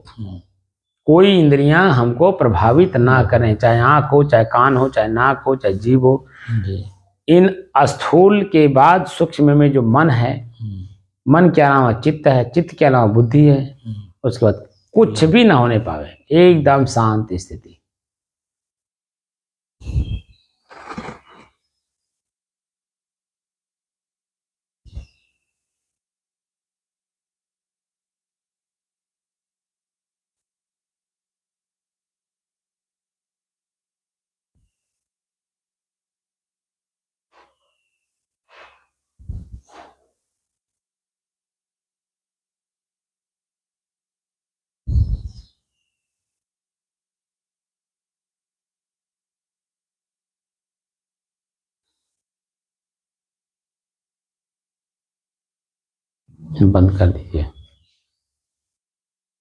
कोई इंद्रियां हमको प्रभावित ना करें, चाहे आंख हो, चाहे कान हो, चाहे नाक हो, चाहे जीभ हो। जी। इन स्थूल के बाद सूक्ष्म में जो मन है, मन के अलावा चित्त है, चित्त के अलावा बुद्धि है, उसके बाद कुछ भी ना होने पावे, एकदम शांत स्थिति। बंद कर दीजिए।